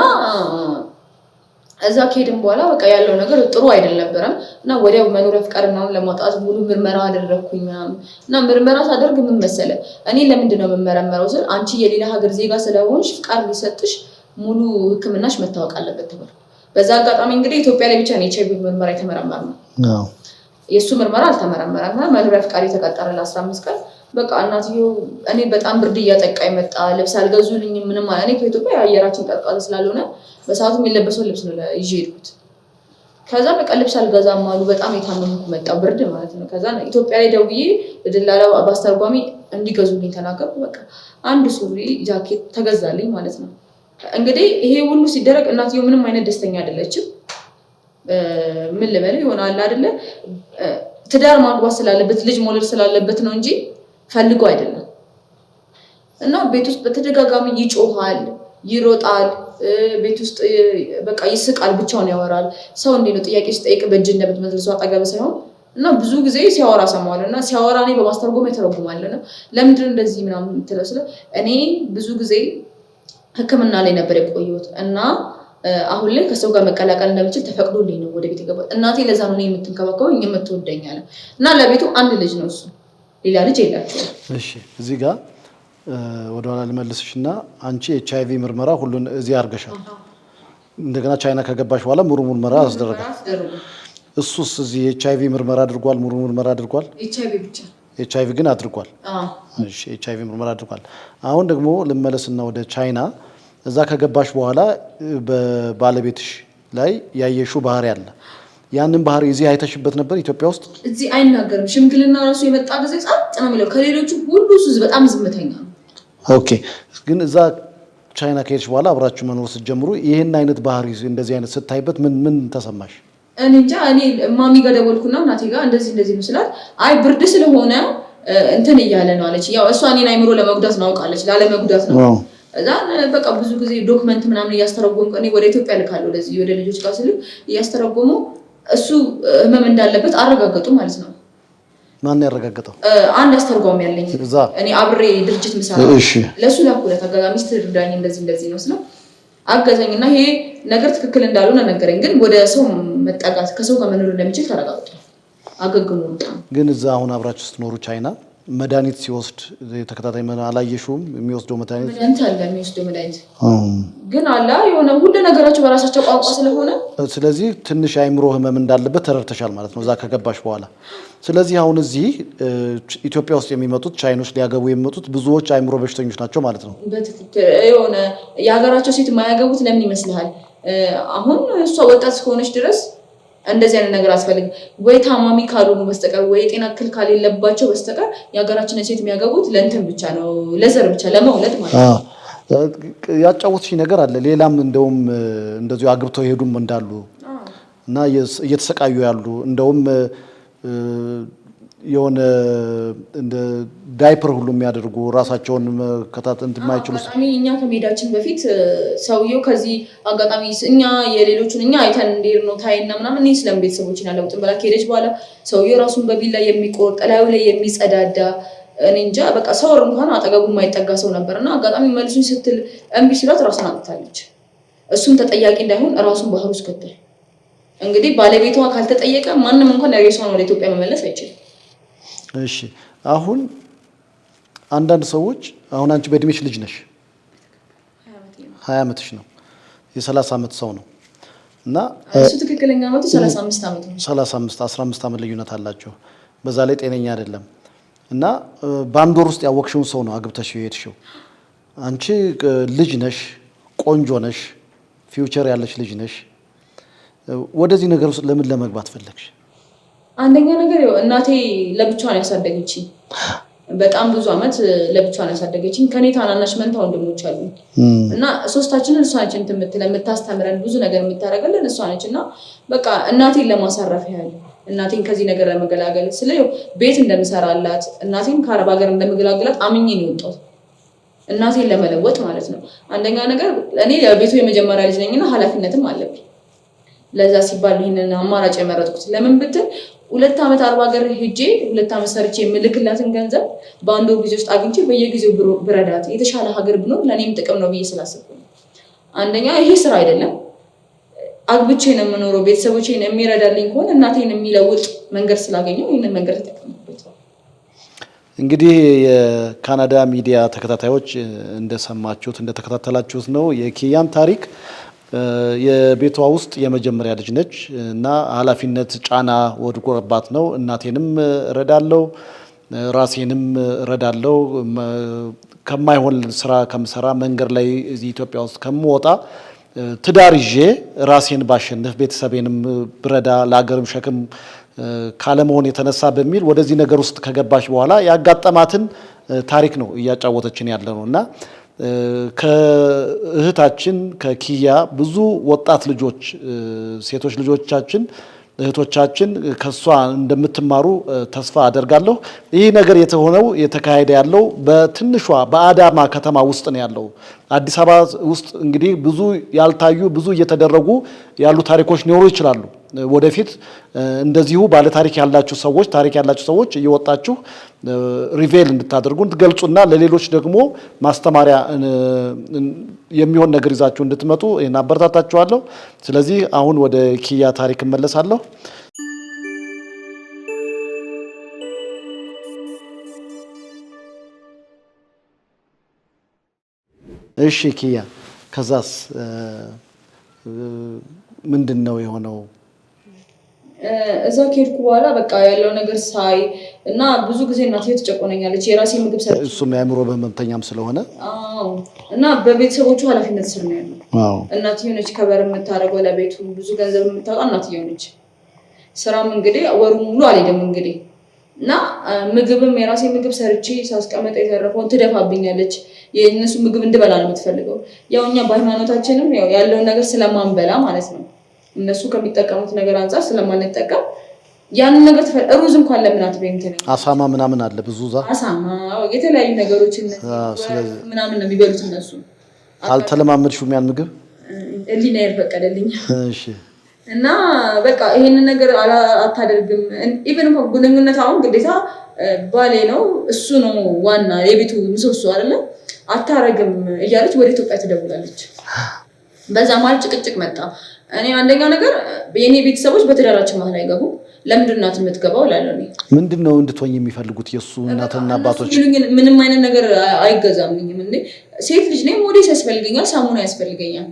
እዛ ከሄድን በኋላ በቃ ያለው ነገር ጥሩ አይደለም እና ወዲያው መኖሪያ ፍቃድና ለማውጣት ሙሉ ምርመራ አደረኩኝ እና ምርመራ ሳደርግ ምን መሰለ እኔ ለምንድን ነው የምመረመረው ስል አንቺ የሌላ ሀገር ዜጋ ስለሆንሽ ፍቃድ ሊሰጥሽ ሙሉ ህክምናሽ መታወቅ አለበት ተባለ በዛ አጋጣሚ እንግዲህ ኢትዮጵያ ላይ ብቻ ነው ኤችአይቪ ምርመራ የተመረመረው የሱ ምርመራ አልተመረመረም መኖሪያ ፍቃድ የተቀጠረ ለ15 ቀን በቃ እናትየው እኔ በጣም ብርድ እያጠቃኝ መጣ ልብስ አልገዙልኝ ምንም እኔ ከኢትዮጵያ አየራችን ቀዝቃዛ ስላልሆነ በሰዓቱ የሚለበሰው ልብስ ነው ይዤ ሄድኩት ከዛ በቃ ልብስ አልገዛም አሉ በጣም የታመምኩ መጣ ብርድ ማለት ነው ከዛ ኢትዮጵያ ላይ ደውዬ ለደላላው አስተርጓሚ እንዲገዙልኝ ተናገርኩ በቃ አንድ ሱሪ ጃኬት ተገዛልኝ ማለት ነው እንግዲህ ይሄ ሁሉ ሲደረግ እናትየው ምንም አይነት ደስተኛ አይደለችም ምን ልበል ይሆናል አይደለ ትዳር ማግባት ስላለበት ልጅ መውለድ ስላለበት ነው እንጂ ፈልጎ አይደለም እና ቤት ውስጥ በተደጋጋሚ ይጮሃል ይሮጣል ቤት ውስጥ በቃ ይስቃል ብቻውን ያወራል ሰው እንዴ ነው ጥያቄ ሲጠይቅ በእጅ እንደምትመልሰው አጠገብ ሳይሆን እና ብዙ ጊዜ ሲያወራ ሰማዋለና ሲያወራ እኔ በማስተርጎም የተረጉማለና ለምንድን እንደዚህ ምናምን ተለስለ እኔ ብዙ ጊዜ ህክምና ላይ ነበር የቆየሁት እና አሁን ላይ ከሰው ጋር መቀላቀል እንደምችል ተፈቅዶልኝ ነው ወደ ቤት የገባሁት እናቴ ለዛ ነው የምትንከባከበው የምትወደኛል እና ለቤቱ አንድ ልጅ ነው እሱ ሌላ ልጅ የላቸውም እሺ እዚህ ጋር ወደ ኋላ ልመልስሽና አንቺ ኤችአይቪ ምርመራ ሁሉን እዚህ አርገሻል እንደገና ቻይና ከገባሽ በኋላ ሙሉ ምርመራ አስደረጋል እሱስ እዚህ ኤችአይቪ ምርመራ አድርጓል ሙሉ ምርመራ አድርጓል ኤችአይቪ ብቻ ኤችአይቪ ግን አድርጓል እሺ ኤችአይቪ ምርመራ አድርጓል አሁን ደግሞ ልመለስና ወደ ቻይና እዛ ከገባሽ በኋላ በባለቤትሽ ላይ ያየሽው ባህሪ አለ ያንን ባህሪ እዚህ አይተሽበት ነበር ኢትዮጵያ ውስጥ እዚህ አይናገርም ሽምግልና ራሱ የመጣ ጊዜ ጻጥ ነው የሚለው ከሌሎቹ ሁሉ እሱ በጣም ዝምተኛ ነው ኦኬ ግን እዛ ቻይና ከሄድሽ በኋላ አብራችሁ መኖር ስትጀምሩ ይሄን አይነት ባህሪ እንደዚህ አይነት ስታይበት ምን ተሰማሽ እኔ እንጃ እኔ ማሚ ጋር ደወልኩና እናቴ ጋር እንደዚህ መስላት አይ ብርድ ስለሆነ እንትን እያለ ነው አለች ያው እሷ እኔን አይምሮ ለመጉዳት ነው አውቃለች ላለመጉዳት ነው እዛ በቃ ብዙ ጊዜ ዶክመንት ምናምን እያስተረጎምኩ እኔ ወደ ኢትዮጵያ ልካለሁ ለዚህ ወደ ልጆች ጋር ስል እያስተረጎሙ እሱ ህመም እንዳለበት አረጋገጡ ማለት ነው ማን ያረጋገጠው አንድ አስተርጓሚ ያለኝ እኔ አብሬ ድርጅት ምሳሌ ለሱ ላኩለት አጋጣሚ ስትርዳኝ እንደዚህ ነው ስለው አገዘኝና ይሄ ነገር ትክክል እንዳልሆነ ነገረኝ ግን ወደ ሰው መጠጋት ከሰው ጋር መኖር እንደሚችል ተረጋግጧል አገግሙ ግን እዛ አሁን አብራችሁ ስትኖሩ ቻይና መድኃኒት ሲወስድ ተከታታይ አላየሽውም? የሚወስደው መድኃኒት አለ የሚወስደው መድኃኒት ግን አላ የሆነ ሁሉ ነገራቸው በራሳቸው ቋንቋ ስለሆነ ስለዚህ ትንሽ አይምሮ ህመም እንዳለበት ተረድተሻል ማለት ነው እዛ ከገባሽ በኋላ። ስለዚህ አሁን እዚህ ኢትዮጵያ ውስጥ የሚመጡት ቻይኖች ሊያገቡ የሚመጡት ብዙዎች አይምሮ በሽተኞች ናቸው ማለት ነው። በትክክል የሆነ የሀገራቸው ሴት የማያገቡት ለምን ይመስልሃል? አሁን እሷ ወጣት እስከሆነች ድረስ እንደዚህ አይነት ነገር አስፈልግ ወይ ታማሚ ካልሆኑ በስተቀር ወይ ጤና እክል ከሌለባቸው በስተቀር የሀገራችንን ሴት የሚያገቡት ለእንትን ብቻ ነው፣ ለዘር ብቻ ለመውለድ ማለት ነው። ያጫወትሽኝ ነገር አለ ሌላም እንደውም እንደዚሁ አግብተው ይሄዱም እንዳሉ እና እየተሰቃዩ ያሉ እንደውም የሆነ እንደ ዳይፐር ሁሉ የሚያደርጉ ራሳቸውን ከታተንት የማይችሉ እኛ ከመሄዳችን በፊት ሰውየው ከዚህ አጋጣሚ እኛ የሌሎቹን እኛ አይተን እንዴት ነው ታይና ምናምን እኔ ስለም ቤተሰቦችን ያለውጥን በላ ከሄደች በኋላ ሰውየው ራሱን በቢላ የሚቆርጥ ላዩ ላይ የሚጸዳዳ እኔ እንጃ በቃ ሰው እንኳን አጠገቡ የማይጠጋ ሰው ነበርና አጋጣሚ መልሱን ስትል እምቢ ሲላት ራሱን አጥታለች። እሱም ተጠያቂ እንዳይሆን ራሱን ባህር ውስጥ ከተል። እንግዲህ ባለቤቷ ካልተጠየቀ ማንም እንኳን ሬሷን ወደ ኢትዮጵያ መመለስ አይችልም። እሺ አሁን አንዳንድ ሰዎች አሁን አንቺ በእድሜሽ ልጅ ነሽ 20 ዓመትሽ ነው የ30 ዓመት ሰው ነው እና እሱ ትክክለኛ ዓመቱ 35 ዓመት ነው 35 15 ዓመት ልዩነት አላቸው። በዛ ላይ ጤነኛ አይደለም እና በአንድ ወር ውስጥ ያወቅሽውን ሰው ነው አግብተሽ የሄድሽው። አንቺ ልጅ ነሽ፣ ቆንጆ ነሽ፣ ፊውቸር ያለሽ ልጅ ነሽ። ወደዚህ ነገር ውስጥ ለምን ለመግባት ፈለግሽ? አንደኛ ነገር እናቴ ለብቻዋን ያሳደገችኝ በጣም ብዙ አመት ለብቻዋን ያሳደገችኝ። ከኔ ታናናሽ መንታ ወንድሞች አሉ እና ሶስታችንን እሷ ነች የምታስተምረን ብዙ ነገር የምታደርገልን እሷ ነች እና በቃ እናቴን ለማሳረፍ ያህል እናቴን ከዚህ ነገር ለመገላገል ስለዚህ ቤት እንደምሰራላት እናቴን ከአረብ ሀገር እንደምገላግላት አምኜ ነው የወጣሁት እናቴን ለመለወጥ ማለት ነው። አንደኛ ነገር እኔ የቤቱ የመጀመሪያ ልጅ ነኝና ኃላፊነትም አለብኝ። ለዛ ሲባል ይሄንን አማራጭ የመረጥኩት ለምን ብትል 2 ዓመት አረብ ሀገር ሄጄ 2 ዓመት ሰርቼ የምልክላትን ገንዘብ በአንድ ወር ጊዜ ውስጥ አግኝቼ በየጊዜው ብረዳት የተሻለ ሀገር ብኖር ለእኔም ጥቅም ነው ብዬ ስላሰብኩ ነው። አንደኛ ይሄ ስራ አይደለም አግብቼ ነው የምኖረው ቤተሰቦቼን የሚረዳልኝ ከሆነ እናቴን የሚለውጥ መንገድ ስላገኘው ይሄንን መንገድ ተጠቅሜበት ነው። እንግዲህ የካናዳ ሚዲያ ተከታታዮች እንደሰማችሁት እንደተከታተላችሁት ነው የኪያን ታሪክ። የቤቷ ውስጥ የመጀመሪያ ልጅ ነች እና ኃላፊነት ጫና ወድቆባት ነው እናቴንም እረዳለሁ ራሴንም እረዳለሁ ከማይሆን ስራ ከምሰራ መንገድ ላይ እዚህ ኢትዮጵያ ውስጥ ከምወጣ ትዳር ይዤ ራሴን ባሸንፍ ቤተሰቤንም ብረዳ ለሀገርም ሸክም ካለመሆን የተነሳ በሚል ወደዚህ ነገር ውስጥ ከገባሽ በኋላ ያጋጠማትን ታሪክ ነው እያጫወተችን ያለ ነውና ከእህታችን ከኪያ ብዙ ወጣት ልጆች ሴቶች ልጆቻችን እህቶቻችን ከሷ እንደምትማሩ ተስፋ አደርጋለሁ። ይህ ነገር የተካሄደ ያለው በትንሿ በአዳማ ከተማ ውስጥ ነው ያለው። አዲስ አበባ ውስጥ እንግዲህ ብዙ ያልታዩ ብዙ እየተደረጉ ያሉ ታሪኮች ሊኖሩ ይችላሉ። ወደፊት እንደዚሁ ባለ ታሪክ ያላችሁ ሰዎች እየወጣችሁ ሪቬል እንድታደርጉ እንድትገልጹና ለሌሎች ደግሞ ማስተማሪያ የሚሆን ነገር ይዛችሁ እንድትመጡ እናበረታታችኋለሁ። ስለዚህ አሁን ወደ ኪያ ታሪክ እመለሳለሁ። እሺ ኪያ ከዛስ ምንድነው የሆነው? እዛ ከሄድኩ በኋላ በቃ ያለው ነገር ሳይ እና ብዙ ጊዜ እናቴ ትጨቆነኛለች የራሴ ምግብ ሰርቼ እሱም የአእምሮ ህመምተኛም ስለሆነ እና በቤተሰቦቹ ኃላፊነት ስር ነው ያለው። እናትየው ነች ከበር የምታደርገው ለቤቱ ብዙ ገንዘብ የምታወጣ እናትየው ነች። ስራም እንግዲህ ወሩ ሙሉ አልሄድም እንግዲህ እና ምግብም የራሴ ምግብ ሰርቼ ሳስቀመጥ የተረፈውን ትደፋብኛለች። የእነሱ ምግብ እንድበላ ነው የምትፈልገው። ያው እኛ በሃይማኖታችንም ያለውን ነገር ስለማንበላ ማለት ነው እነሱ ከሚጠቀሙት ነገር አንፃር ስለማንጠቀም ያንን ነገር ሩዝ እንኳን ለምን አትበይም ትለኝ። አሳማ ምናምን አለ ብዙ አሳማ የተለያዩ ነገሮችን ምናምን ነው የሚበሉት እነሱ። አልተለማመድሽውም ያን ምግብ? እሊና ያልፈቀደልኝ። እሺ እና በቃ ይሄንን ነገር አታደርግም። ኢቭን ግንኙነት አሁን ግዴታ ባሌ ነው እሱ ነው ዋና የቤቱ ምሰሶ አይደለ? አታረግም እያለች ወደ ኢትዮጵያ ትደውላለች። በዛ ማለት ጭቅጭቅ መጣ። እኔ አንደኛ ነገር የኔ ቤተሰቦች በትዳራችን መሀል አይገቡም። ለምንድን ነው የምትገባው እላለሁ። ምንድነው እንድትሆኝ የሚፈልጉት የሱ እናትና አባቶች? ምንም አይነት ነገር አይገዛምኝም እንዴ ሴት ልጅ ነኝ፣ ሞዴስ ያስፈልገኛል፣ ሳሙና ያስፈልገኛል።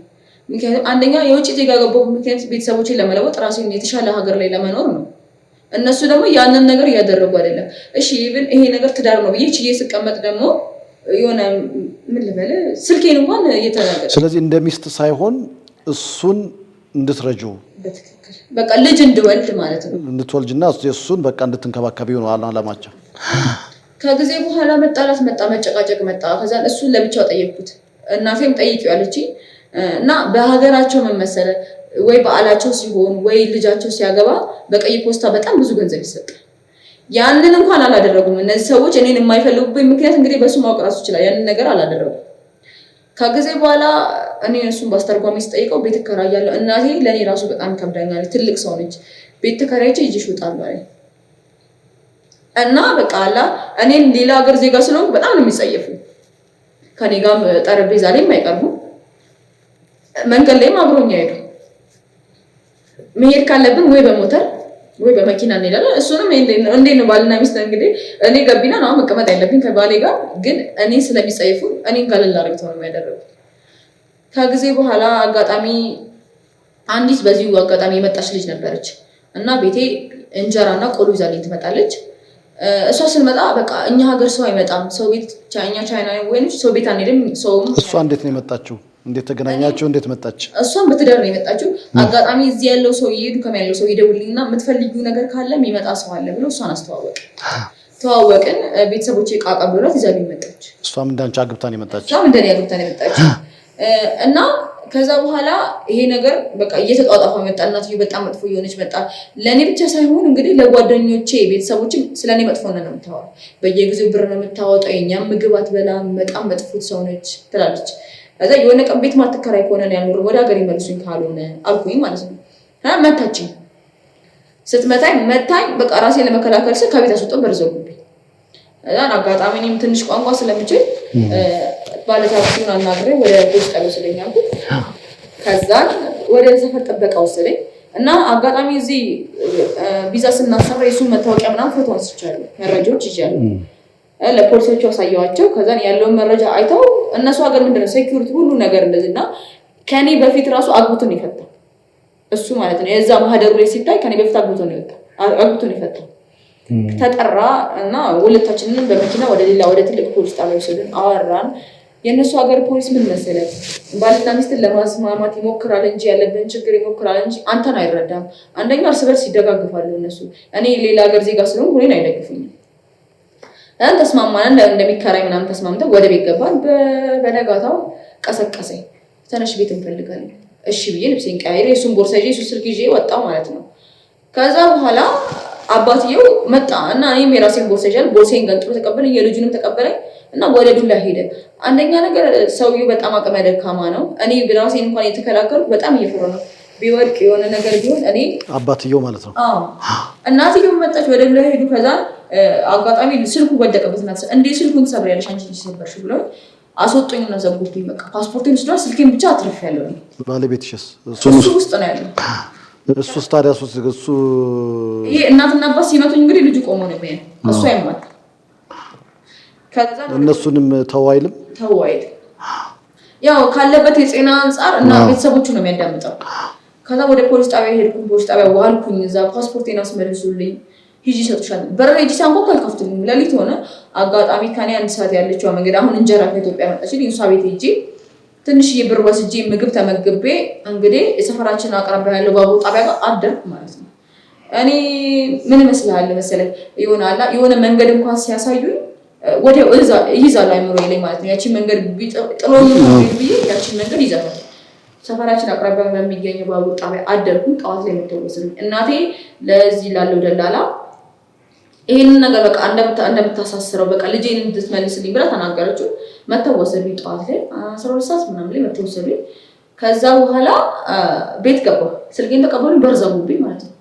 ምክንያቱም አንደኛ የውጭ ዜጋ ገባሁ ምክንያት ቤተሰቦችን ለመለወጥ ራሴን የተሻለ ሀገር ላይ ለመኖር ነው። እነሱ ደግሞ ያንን ነገር እያደረጉ አይደለም። እሺ ኢቭን ይሄ ነገር ትዳር ነው ብዬ ችዬ ስቀመጥ ደግሞ የሆነ ምን ልበል ስልኬን እንኳን እየተናገረ ስለዚህ እንደ ሚስት ሳይሆን እሱን እንድትረጁ በትክክል በቃ ልጅ እንድወልድ ማለት ነው እንድትወልጅና እሱን በቃ እንድትንከባከቢው ነው አላማቸው። ከጊዜ በኋላ መጣላት መጣ፣ መጨቃጨቅ መጣ። ከዛ እሱን ለብቻው ጠየቅኩት። እናቴም ጠይቂው አለችኝ። እና በሀገራቸው ምን መሰለህ ወይ በዓላቸው ሲሆን ወይ ልጃቸው ሲያገባ በቀይ ፖስታ በጣም ብዙ ገንዘብ ይሰጣል። ያንን እንኳን አላደረጉም እነዚህ ሰዎች። እኔን የማይፈልጉብኝ ምክንያት እንግዲህ በሱ ማወቅ ራሱ ይችላል። ያንን ነገር አላደረጉም። ከጊዜ በኋላ እኔ እሱን ባስተርጓሚ ስጠይቀው ቤት እከራያለሁ። እናቴ ለእኔ ራሱ በጣም ከብዳኛለች፣ ትልቅ ሰው ነች። ቤት ተከራይቼ ይዤሽ እወጣለሁ አለኝ እና በቃ አላ እኔን ሌላ ሀገር ዜጋ ስለሆንኩ በጣም ነው የሚጸየፉ። ከኔ ጋር ጠረጴዛ ላይ የማይቀርቡ መንገድ ላይም አብሮኝ አይሄዱ። መሄድ ካለብን ወይ በሞተር ወይ በመኪና እንሄዳለን። እሱንም እንዴት ነው ባልና ሚስት እንግዲህ እኔ ገቢና ነው መቀመጥ ያለብኝ ከባሌ ጋር፣ ግን እኔ ስለሚጸይፉ እኔን ጋለል አድርገው ነው የሚያደርጉት። ከጊዜ በኋላ አጋጣሚ አንዲት በዚሁ አጋጣሚ የመጣች ልጅ ነበረች እና ቤቴ እንጀራና ቆሎ ይዛልኝ ትመጣለች። እሷ ስንመጣ በቃ እኛ ሀገር ሰው አይመጣም፣ ሰው ቤት ቻይና ወይም ሰው ቤት አንሄድም። ሰውም እሷ እንዴት ነው የመጣችው? እንዴት ተገናኛችሁ? እንዴት መጣች? እሷም በትዳር ነው የመጣችው። አጋጣሚ እዚህ ያለው ሰው ዱከም ያለው ሰው ይደውልልኝና የምትፈልጊው ነገር ካለ የሚመጣ ሰው አለ ብሎ እሷን ተዋወቅን። ቤተሰቦቼ ዕቃ ቀበሏት፣ ይዛልኝ መጣች። እሷም እንዳንቺ አግብታ ነው የመጣችው። እሷም እንደኔ አግብታ ነው የመጣችው። እና ከዛ በኋላ ይሄ ነገር በቃ እየተጧጧፈ መጣ። እናትዬ በጣም መጥፎ እየሆነች መጣ። ለእኔ ብቻ ሳይሆን እንግዲህ ለጓደኞቼ ቤተሰቦችም ስለኔ መጥፎ ነው የምታወራው። በየጊዜው ብር ነው የምታወጣው፣ የእኛም ምግብ አትበላም፣ በጣም መጥፎ ሰው ነች ትላለች። ከዛ የሆነ ቀን ቤት ማትከራይ ከሆነ ነው ያልኖር ወደ ሀገር ይመልሱኝ ካልሆነ አልኩኝ ማለት ነው። መታችኝ። ስትመታኝ በቃ ራሴን ለመከላከል ስል ከቤት አስወጣው በር ዘጉብኝ። ከዛ አጋጣሚ እኔም ትንሽ ቋንቋ ስለምችል ባለታክሲውን አናግሬ ወደ ፖሊስ ጣቢያ ወሰደኝ አልኩት። ከዛ ወደ ሰፈር ጥበቃ ወሰደኝ እና አጋጣሚ እዚህ ቪዛ ስናሰራ የሱን መታወቂያ ምናምን ፎቶ አንስቻለሁ፣ መረጃዎች ይዣለሁ። ለፖሊሶቹ አሳየዋቸው። ከዛ ያለውን መረጃ አይተው እነሱ ሀገር ምንድነው ሴኩሪቲ ሁሉ ነገር እንደዚህና ከኔ በፊት ራሱ አግብቶ ነው የፈታው እሱ ማለት ነው። የዛ ማህደሩ ላይ ሲታይ ከኔ በፊት አግብቶ ነው የፈታው። ተጠራ እና ሁለታችንን በመኪና ወደ ትልቅ ፖሊስ ጣቢያ ወሰዱን። አወራን። የእነሱ ሀገር ፖሊስ ምን መሰለህ ባልና ሚስትን ለማስማማት ይሞክራል እንጂ ያለብን ችግር ይሞክራል እንጂ አንተን አይረዳም። አንደኛ እርስ በርስ ይደጋግፋሉ እነሱ። እኔ ሌላ ሀገር ዜጋ ስለሆንኩ እኔን አይደግፉኝም። ተስማማን እንደሚከራይ ምናምን ተስማምተን ወደ ቤት ገባን። በነጋታው ቀሰቀሰኝ። ተነሽ ቤት እንፈልጋለን። እሺ ብዬ ልብሴን ቀያይሬ እሱን ቦርሳ ይዤ እሱ ስልክ ይዤ ወጣሁ ማለት ነው። ከዛ በኋላ አባትየው መጣ እና እኔም የራሴን ቦርሳ ይዣል። ቦርሴን ገንጥሎ ተቀበለኝ፣ የልጁንም ተቀበለኝ እና ወደ ዱላ ሄደ። አንደኛ ነገር ሰውዬው በጣም አቅመ ደካማ ነው። እኔ ራሴን እንኳን የተከላከልኩ በጣም እየፈራሁ ነው። ቢወድቅ የሆነ ነገር ቢሆን እኔ አባትየው ማለት ነው። እናትየው መጣች፣ ወደ ዱላ ሄዱ። ከዛ አጋጣሚ ስልኩ ወደቀበት። እናት እንዴ ስልኩን ትሰብሪያለሽ አንቺ ልጅ ሰበርሽ ብለው አስወጡኝ እና ዘጉብኝ። በቃ ፓስፖርቴን ወስደዋል፣ ስልኬን ብቻ አትርፌያለሁ። ባለቤትሽስ? እሱ ውስጥ ነው ያለው። እሱስ ታዲያ እሱ ይሄ እናትና አባት ሲመቱኝ እንግዲህ ልጁ ቆሞ ነው የሚያየው። እሱ አይማት። ከዛ እነሱንም ተው አይልም። ያው ካለበት የጤና አንፃር እና ቤተሰቦቹ ነው የሚያዳምጠው። ከዛ ወደ ፖሊስ ጣቢያ ሄድኩኝ። ፖሊስ ጣቢያ ዋልኩኝ። እዛ ፓስፖርቴን አስመልሱልኝ፣ ሂጂ ይሰጡሻል። በር ሂጂ ሳንኳኳ አይከፍቱልኝም። ሌሊት ሆነ። አጋጣሚ ከኔ 1 ሰዓት ያለችው መንገድ አሁን እንጀራ ከኢትዮጵያ መጣችልኝ። እሷ ቤት ሂጂ ትንሽዬ ብር ወስጄ ምግብ ተመግቤ እንግዲህ የሰፈራችን አቅራቢያ ያለው ባቡር ጣቢያ ጋር አደርኩ ማለት ነው። እኔ ምን ይመስልሃል መሰለህ የሆነ መንገድ እንኳን ሲያሳዩኝ ወዲያው ይይዛል አይምሮዬ ላይ ማለት ነው። ያቺን መንገድ ጥሎኝ ነው ብዬ ያቺን መንገድ ይዛታል። ሰፈራችን አቅራቢያ በሚገኘው ባቡር ጣቢያ አደርኩ። ጠዋት ላይ መተወሰልኝ። እናቴ ለዚህ ላለው ደላላ ይሄንን ነገር በቃ እንደምታሳስረው በቃ ልጄን እንድትመልስልኝ ብላ ተናገረችው። መተወሰልኝ። ጠዋት ላይ 12 ሰዓት ምናምን ላይ መተወሰልኝ። ከዛ በኋላ ቤት ገባሁ። ስልኬን ተቀበሉኝ፣ በር ዘጉብኝ ማለት ነው።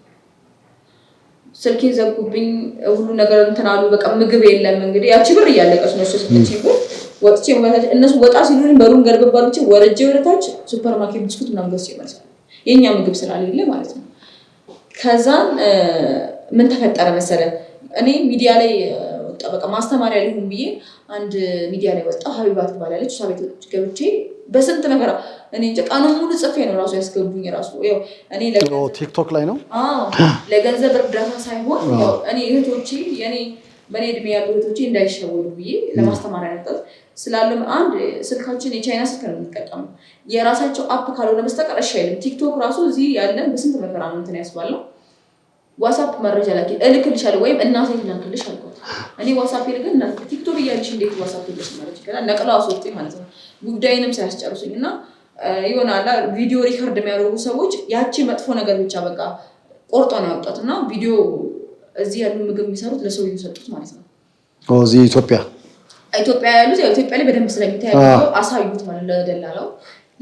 ስልኬን ዘጉብኝ። ሁሉ ነገር እንትን አሉ። በቃ ምግብ የለም። እንግዲህ ያቺ ብር እያለቀች ነው። ስለዚህ ብር ወጥቼ እነሱ ወጣ ሲሉኝ በሩን ገርበባሉኝ። ወረጄ ወደታች ሱፐርማርኬት ብስኩት ምናምን ገዝቼ እመልሳለሁ። የኛ ምግብ ስላሌለ ማለት ነው። ከዛን ምን ተፈጠረ መሰለ እኔ ሚዲያ ላይ በቃ ማስተማሪያ ሊሆን ብዬ አንድ ሚዲያ ላይ ወጣ ሀቢባ ትባላለች እሷ ቤት ገብቼ በስንት ነገር እኔ እንጃ ቀኑን ሙሉ ጽፌ ነው ራሱ ያስገቡኝ ራሱ ያው እኔ ቲክቶክ ላይ ነው ለገንዘብ እርዳታ ሳይሆን ያው እኔ እህቶቼ የኔ በኔ እድሜ ያሉ እህቶቼ እንዳይሸወዱ ብዬ ለማስተማሪያ ነበር ስላለም አንድ ስልካችን የቻይና ስልክ ነው የሚጠቀመው የራሳቸው አፕ ካልሆነ በስተቀር እሺ አይልም ቲክቶክ ራሱ እዚህ ያለን በስንት ነገር እንትን ያስባለው ዋትስአፕ መረጃ ላኪ እልክልሻለሁ ወይም እናቴ ላክልሽ አልኳት እኔ ዋትስአፕ ይልገን እና ቲክቶክ እያልሽ እንዴት ዋትስአፕ ይልሽ ማለት ይችላል ነቅላው አስወጥኝ ማለት ነው ጉዳይንም ሳያስጨርሱኝና ይሆናል ቪዲዮ ሪከርድ የሚያደርጉ ሰዎች ያቺ መጥፎ ነገር ብቻ በቃ ቆርጦ ነው ያወጣትና ቪዲዮ እዚህ ያሉ ምግብ የሚሰሩት ለሰው ይሰጡት ማለት ነው እዚህ ኢትዮጵያ ያሉት ኢትዮጵያ ላይ በደንብ ስለሚታየው አሳዩት ማለት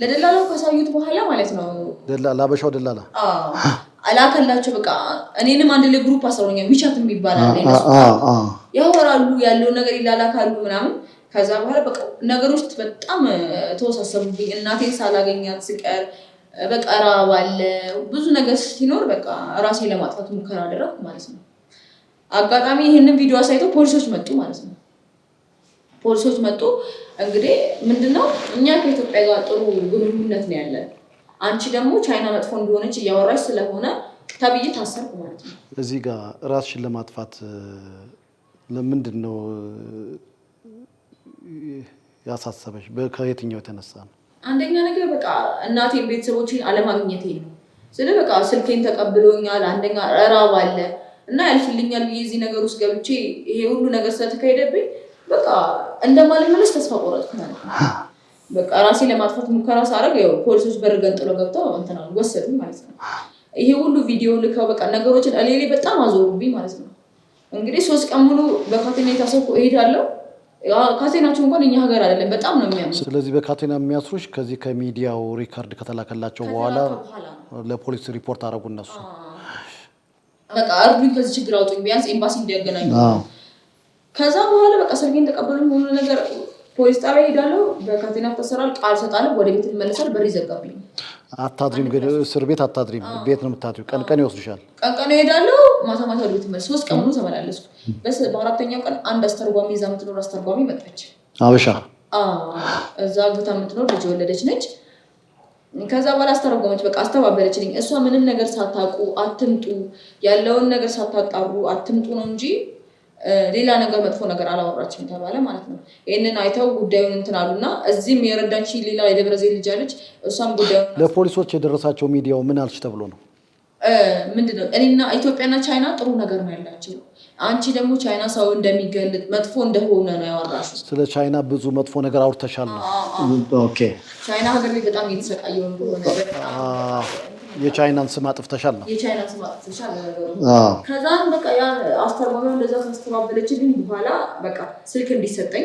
ለደላላው ካሳዩት በኋላ ማለት ነው ላበሻው ደላላ አላከላቸው በቃ እኔንም አንድ ላይ ግሩፕ አሰሩኛል ዊቻት የሚባል አለ ያወራሉ ያለው ነገር ይላላካሉ ምናምን ከዛ በኋላ በቃ ነገሮች በጣም ተወሳሰቡብኝ እናቴን ሳላገኛት ስቀር በቃ ራብ አለ ብዙ ነገር ሲኖር በቃ ራሴ ለማጥፋት ሙከራ አደረኩ ማለት ነው አጋጣሚ ይሄንን ቪዲዮ አሳይተው ፖሊሶች መጡ ማለት ነው ፖሊሶች መጡ እንግዲህ ምንድነው እኛ ከኢትዮጵያ ጋር ጥሩ ግንኙነት ነው ያለን አንቺ ደግሞ ቻይና መጥፎ እንደሆነች እያወራች ስለሆነ ተብዬ ታሰርኩ ማለት ነው እዚህ ጋር ራስሽን ለማጥፋት ለምንድነው ያሳሰበሽ ከየትኛው የተነሳ ነው አንደኛ ነገር በቃ እናቴን ቤተሰቦችን አለማግኘቴ ነው ስለ በቃ ስልኬን ተቀብሎኛል አንደኛ ራብ አለ እና ያልፍልኛል ብዬ እዚህ ነገር ውስጥ ገብቼ ይሄ ሁሉ ነገር ስለተካሄደብኝ በቃ እንደማልመለስ ተስፋ ቆረጥኩ ማለት ነው በቃ ራሴ ለማጥፋት ሙከራ ሳደርግ ያው ፖሊሶች በርገንጥሎ ገብተው እንተና ወሰዱኝ ማለት ነው ይሄ ሁሉ ቪዲዮ ልከው በቃ ነገሮችን እሌሌ በጣም አዞሩብኝ ማለት ነው እንግዲህ 3 ቀን ሙሉ በካቴና ታሰብኩ እሄዳለሁ ካቴናቸው እንኳን እኛ ሀገር አይደለም በጣም ነው የሚያምሩ ስለዚህ በካቴና የሚያስሩሽ ከዚህ ከሚዲያው ሪከርድ ከተላከላቸው በኋላ ለፖሊስ ሪፖርት አደረጉ እነሱ በቃ አርዱኝ ከዚህ ችግር አውጡኝ ቢያንስ ኤምባሲ እንዲያገናኙ ከዛ በኋላ በቃ ሰርጌን ተቀበሉኝ ሁሉ ነገር ፖሊስ ጣቢያ ሄዳለሁ በካቴና ተሰራል ቃል ሰጣለሁ ወደ ቤት ልመለሳል በር ይዘጋብኝ አታድሪም ግን እስር ቤት አታድሪም ቤት ነው የምታድሪው ቀን ይወስዱሻል ቀን ሄዳለሁ ማታ ወደ ቤት መልስ 3 ቀን ሙሉ ተመላለስኩ በአራተኛው ቀን አንድ አስተርጓሚ ይዛ የምትኖር አስተርጓሚ መጣች አበሻ እዛ ቦታ የምትኖር ልጅ ወለደች ነች ከዛ በኋላ አስተርጓመች በቃ አስተባበረችልኝ እሷ ምንም ነገር ሳታውቁ አትምጡ ያለውን ነገር ሳታጣሩ አትምጡ ነው እንጂ ሌላ ነገር መጥፎ ነገር አላወራችም ተባለ ማለት ነው ይሄንን አይተው ጉዳዩን እንትናሉና እዚህም የረዳንቺ ሌላ የደብረዘይት ልጅ አለች እሷም ጉዳዩን ለፖሊሶች የደረሳቸው ሚዲያው ምን አልሽ ተብሎ ነው ምንድነው እኔና ኢትዮጵያና ቻይና ጥሩ ነገር ነው ያላቸው አንቺ ደግሞ ቻይና ሰው እንደሚገልጥ መጥፎ እንደሆነ ነው ያወራሽው ስለ ቻይና ብዙ መጥፎ ነገር አውርተሻል ነው ኦኬ ቻይና ሀገር ላይ በጣም እየተሰቃየው እንደሆነ የቻይናን ስም አጥፍተሻል ነው የቻይናን ስም አጥፍተሻል ከዛን በቃ ያ አስተርጓሚው እንደዛ ካስተባበለችልኝ በኋላ በቃ ስልክ እንዲሰጠኝ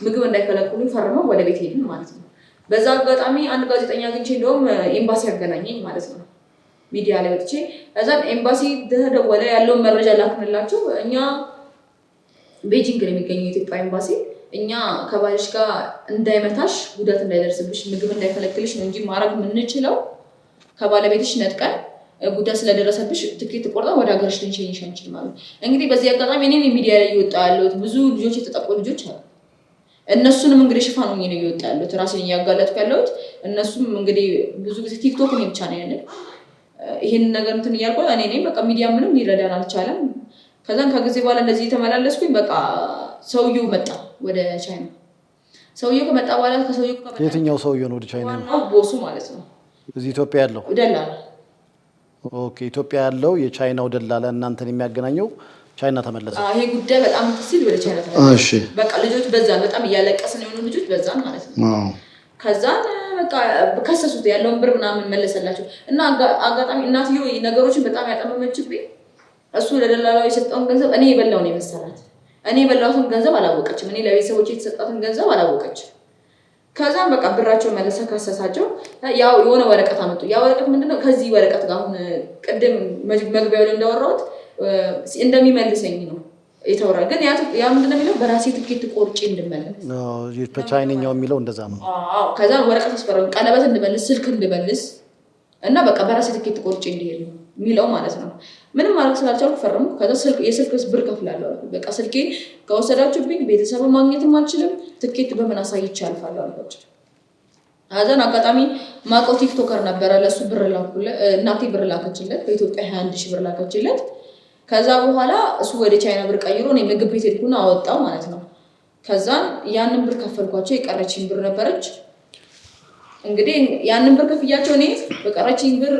ምግብ እንዳይከለክሉኝ ፈርመው ወደ ቤት ሄድን ማለት ነው በዛ አጋጣሚ አንድ ጋዜጠኛ አግኝቼ እንደውም ኤምባሲ ያገናኘኝ ማለት ነው ሚዲያ ላይ ወጥቼ እዛን ኤምባሲ ተደወለ ያለውን መረጃ ላክንላቸው እኛ ቤጂንግ ነው የሚገኘው የኢትዮጵያ ኤምባሲ እኛ ከባልሽ ጋር እንዳይመታሽ ጉዳት እንዳይደርስብሽ ምግብ እንዳይከለክልሽ ነው እንጂ ማድረግ የምንችለው ከባለቤትሽ ነጥቀን ጉዳት ስለደረሰብሽ ትኬት ቆርጠን ወደ ሀገርሽ ልንሸኝሽ አንችልም ማለት እንግዲህ በዚህ አጋጣሚ እኔን ሚዲያ ላይ እየወጣ ያለሁት ብዙ ልጆች የተጠቁ ልጆች አሉ እነሱንም እንግዲህ ሽፋን ሆኜ ነው እየወጣ ያለሁት ራሴን እያጋለጥኩ ያለሁት እነሱም እንግዲህ ብዙ ጊዜ ቲክቶክ እኔ ብቻ ነው ያለኝ ይሄን ነገር እንትን እያልኩ እኔ ነኝ በቃ ሚዲያ ምንም ሊረዳን አልቻለም ከዛን ከጊዜ በኋላ እንደዚህ ተመላለስኩኝ በቃ ሰውየው መጣ ወደ ቻይና ሰውየው ከመጣ በኋላ ከሰውየው ጋር የትኛው ሰውየው ነው ወደ ቻይና ነው ቦሱ ማለት ነው እዚህ ኢትዮጵያ ያለው ደላላ ኦኬ ኢትዮጵያ ያለው የቻይናው ደላላ እናንተን የሚያገናኘው ቻይና ተመለሰ ይሄ ጉዳይ በጣም ሲል ወደ ቻይና ተመለሰ እሺ በቃ ልጆች በዛን በጣም እያለቀስን የሆኑ ልጆች በዛን ማለት ነው ከዛን በቃ ከሰሱት ያለውን ብር ምናምን መለሰላቸው እና አጋጣሚ እናትዮ ነገሮችን በጣም ያጠመመችብኝ እሱ ለደላላው የሰጠውን ገንዘብ እኔ የበላው ነው የመሰላት እኔ የበላሁትን ገንዘብ አላወቀችም እኔ ለቤተሰቦቼ የተሰጣትን ገንዘብ አላወቀችም ከዛም በቃ ብራቸው መለሰ ከሰሳቸው ያው የሆነ ወረቀት አመጡ ያ ወረቀት ምንድነው ከዚህ ወረቀት ጋር አሁን ቅድም መግቢያው ላይ እንዳወራሁት እንደሚመልሰኝ ነው የተወራ ግን ያ ምንድነው የሚለው በራሴ ትኬት ቆርጬ እንድመለስ በቻይናኛው የሚለው እንደዛ ነው ከዛ ወረቀት አስፈረም ቀለበት እንድመልስ ስልክ እንድመልስ እና በቃ በራሴ ትኬት ቆርጬ እንድሄድ ነው የሚለው ማለት ነው። ምንም ማድረግ ስላልቻልኩ ፈረምኩ። ከዛ የስልክ ብር ከፍላለሁ አልኩ። በቃ ስልኬ ከወሰዳችሁብኝ ቤተሰብ ማግኘትም አልችልም፣ ትኬት በምን አሳይቼ አልፋለሁ አልኳቸው። አዘን አጋጣሚ ማውቀው ቲክቶከር ነበረ። ለሱ ብር ላኩለት፣ እናቴ ብር ላከችለት፣ በኢትዮጵያ 21,000 ብር ላከችለት። ከዛ በኋላ እሱ ወደ ቻይና ብር ቀይሮ እኔ ምግብ ቤት ሄድኩና አወጣው ማለት ነው። ከዛን ያንን ብር ከፈልኳቸው። የቀረችኝ ብር ነበረች። እንግዲህ ያንን ብር ከፍያቸው እኔ በቀረችኝ ብር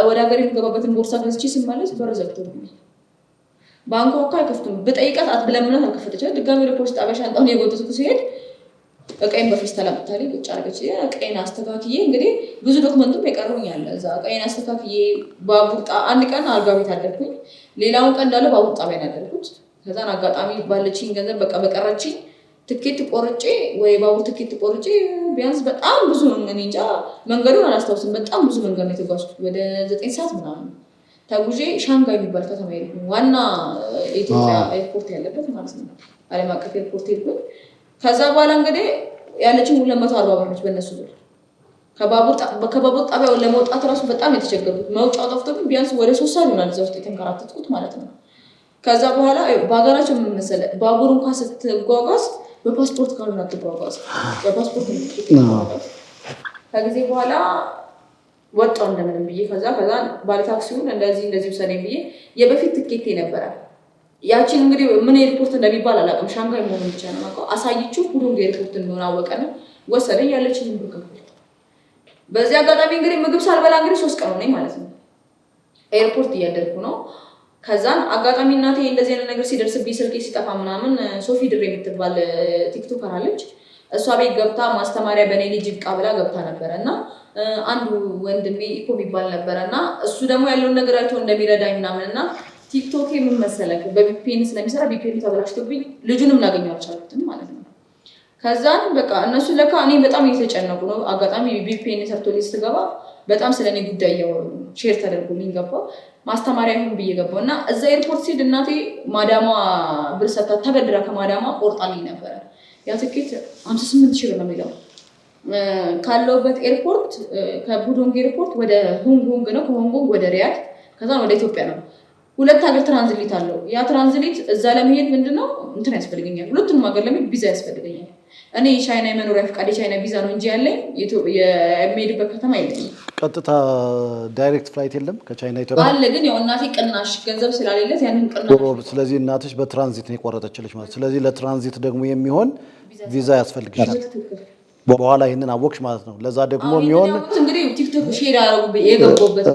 ወደ ሀገር የሚገባበትን ቦርሳ ገዝቼ ስመለስ በር ዘግቶብኛል። ባንኩ እኮ አይከፍቱም። ብጠይቃት አትብለምናት አልከፈተችም። ድጋሚ ወደ ፖሊስ ጣቢያ ሻንጣውን የጎተትኩ ሲሄድ እቃዬን በፌስታል አምጥታልኝ ቁጭ አድርገች። እቃዬን አስተካክዬ እንግዲህ ብዙ ዶክመንቱም የቀሩኝ አለ እዛ። እቃዬን አስተካክዬ ባቡር አንድ ቀን አልጋ ቤት አደርኩኝ። ሌላውን ቀን እንዳለ ባቡር ጣቢያ ያደርኩት። ከዛን አጋጣሚ ባለችኝ ገንዘብ በቃ በቀረችኝ ትኬት ቆርጬ ወይ ባቡር ትኬት ቆርጬ ቢያንስ በጣም ብዙ እኔ እንጃ መንገዱን አላስታውስም። በጣም ብዙ መንገድ ነው የተጓዝኩት። ወደ 9 ሰዓት ምናምን ተጉዤ ሻንጋይ የሚባል ከተማ ሄድኩኝ። ዋና የኢትዮጵያ ኤርፖርት ያለበት ማለት ነው፣ ዓለም አቀፍ ኤርፖርት ሄድኩኝ። ከዛ በኋላ እንግዲህ ያለችኝ 240 ብር ነች በእነሱ ብር። ከባቡር ጣቢያው ለመውጣት ራሱ በጣም የተቸገርኩት፣ መውጫው ጠፍቶብኝ ቢያንስ ወደ 3 ሰዓት ይሆናል እዛ ውስጥ የተንከራተትኩት ማለት ነው። ከዛ በኋላ በሀገራቸው ምን መሰለህ ባቡር እንኳን ስትጓጓዝ በፓስፖርት ካልሆነ አትጓጓዝ፣ በፓስፖርት ነው። ከጊዜ በኋላ ወጣው እንደምንም ብዬ ከዛ ባለታክሲውን እንደዚህ ውሰደኝ ብዬ የበፊት ትኬቴ ነበረ። ያቺን እንግዲህ ምን ኤርፖርት እንደሚባል አላውቅም፣ ሻንጋይ መሆኑን ብቻ ነው የማውቀው። አሳይቼው ሁሉም ኤርፖርት እንደሆነ አወቀና ወሰደኝ። ያለችኝ ብር ከፍል። በዚህ አጋጣሚ እንግዲህ ምግብ ሳልበላ እንግዲህ 3 ቀን ሆነኝ ማለት ነው። ኤርፖርት እያደርኩ ነው። ከዛን አጋጣሚ እናቴ እንደዚህ አይነት ነገር ሲደርስብኝ ስልኬ ሲጠፋ ምናምን ሶፊ ድሬ የምትባል ቲክቶከር አለች። እሷ ቤት ገብታ ማስተማሪያ በእኔ ልጅ ይብቃ ብላ ገብታ ነበረ እና አንዱ ወንድሜ ኢኮ የሚባል ነበረ እና እሱ ደግሞ ያለውን ነገር አይቶ እንደሚረዳኝ ምናምን እና ቲክቶክ ምን መሰለህ በቪፒኤን ስለሚሰራ ቪፒኤን ተበላሽቶብኝ ልጁንም ላገኘው አልቻልኩትም ማለት ነው። ከዛን በቃ እነሱ ለካ እኔ በጣም እየተጨነቁ ነው። አጋጣሚ ቪፒኤን ሰርቶልኝ ስትገባ በጣም ስለኔ ጉዳይ እያወሩ ሼር ተደርጎልኝ ገባሁ። ማስተማሪያ ይሁን ብዬ ገባሁ እና እዛ ኤርፖርት ሲሄድ እናቴ ማዳሟ ብር ሰጥታ ተበድራ ከማዳሟ ቆርጣልኝ ነበረ። ያ ትኬት 58,000 ብር ነው የሚለው። ካለውበት ኤርፖርት ከቡዶንግ ኤርፖርት ወደ ሆንጎንግ ነው፣ ከሆንጎንግ ወደ ሪያድ ከዛ ወደ ኢትዮጵያ ነው። 2 ሀገር ትራንዚት አለው። ያ ትራንዚት እዛ ለመሄድ ምንድነው እንትን ያስፈልገኛል፣ ሁለቱንም ሀገር ለመሄድ ቪዛ ያስፈልገኛል። እኔ የቻይና የመኖሪያ ፈቃድ የቻይና ቪዛ ነው እንጂ ያለኝ የሚሄድበት ከተማ የለኝም። ቀጥታ ዳይሬክት ፍላይት የለም ከቻይና ኢትዮጵያ አለ፣ ግን ያው እናቴ ቅናሽ ገንዘብ ስላሌለት ያንን ቅናሽ ስለዚህ እናትሽ በትራንዚት ነው የቆረጠችልሽ ማለት። ስለዚህ ለትራንዚት ደግሞ የሚሆን ቪዛ ያስፈልግሻል። በኋላ ይሄንን አወቅሽ ማለት ነው። ለዛ ደግሞ የሚሆን እንግዲህ ቲክቶክ ሼር ያደረጉ የገባበት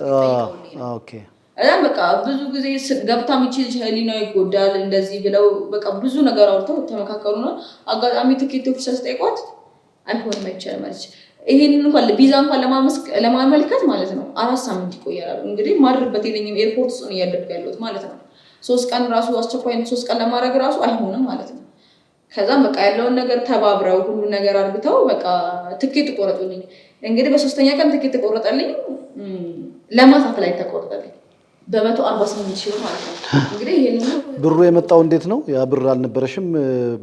ኦኬ እዛም በቃ ብዙ ጊዜ ገብታ የሚችል ህሊናው ይጎዳል እንደዚህ ብለው በቃ ብዙ ነገር አውርተው ተመካከሩና አጋጣሚ ትኬት ኦፊሰር ስጠይቋት አይሆንም አይቻልም ማለት ይሄንን እንኳን ቪዛ እንኳን ለማመልከት ማለት ነው 4 ሳምንት ይቆያል። እንግዲህ ማድረበት የለኝም ኤርፖርት ውስጥ ነው እያደረገ ያለሁት ማለት ነው። 3 ቀን ራሱ አስቸኳይ 3 ቀን ለማድረግ ራሱ አይሆንም ማለት ነው። ከዛም በቃ ያለውን ነገር ተባብረው ሁሉ ነገር አርግተው በቃ ትኬት ቆረጡልኝ። እንግዲህ በ3ኛ ቀን ትኬት ቆረጠልኝ። ለማታት ላይ ተቆረጠልኝ በ148,000 ብር ማለት ነው። እንግዲህ ይሄንን ብሩ የመጣው እንዴት ነው? ያ ብር አልነበረሽም?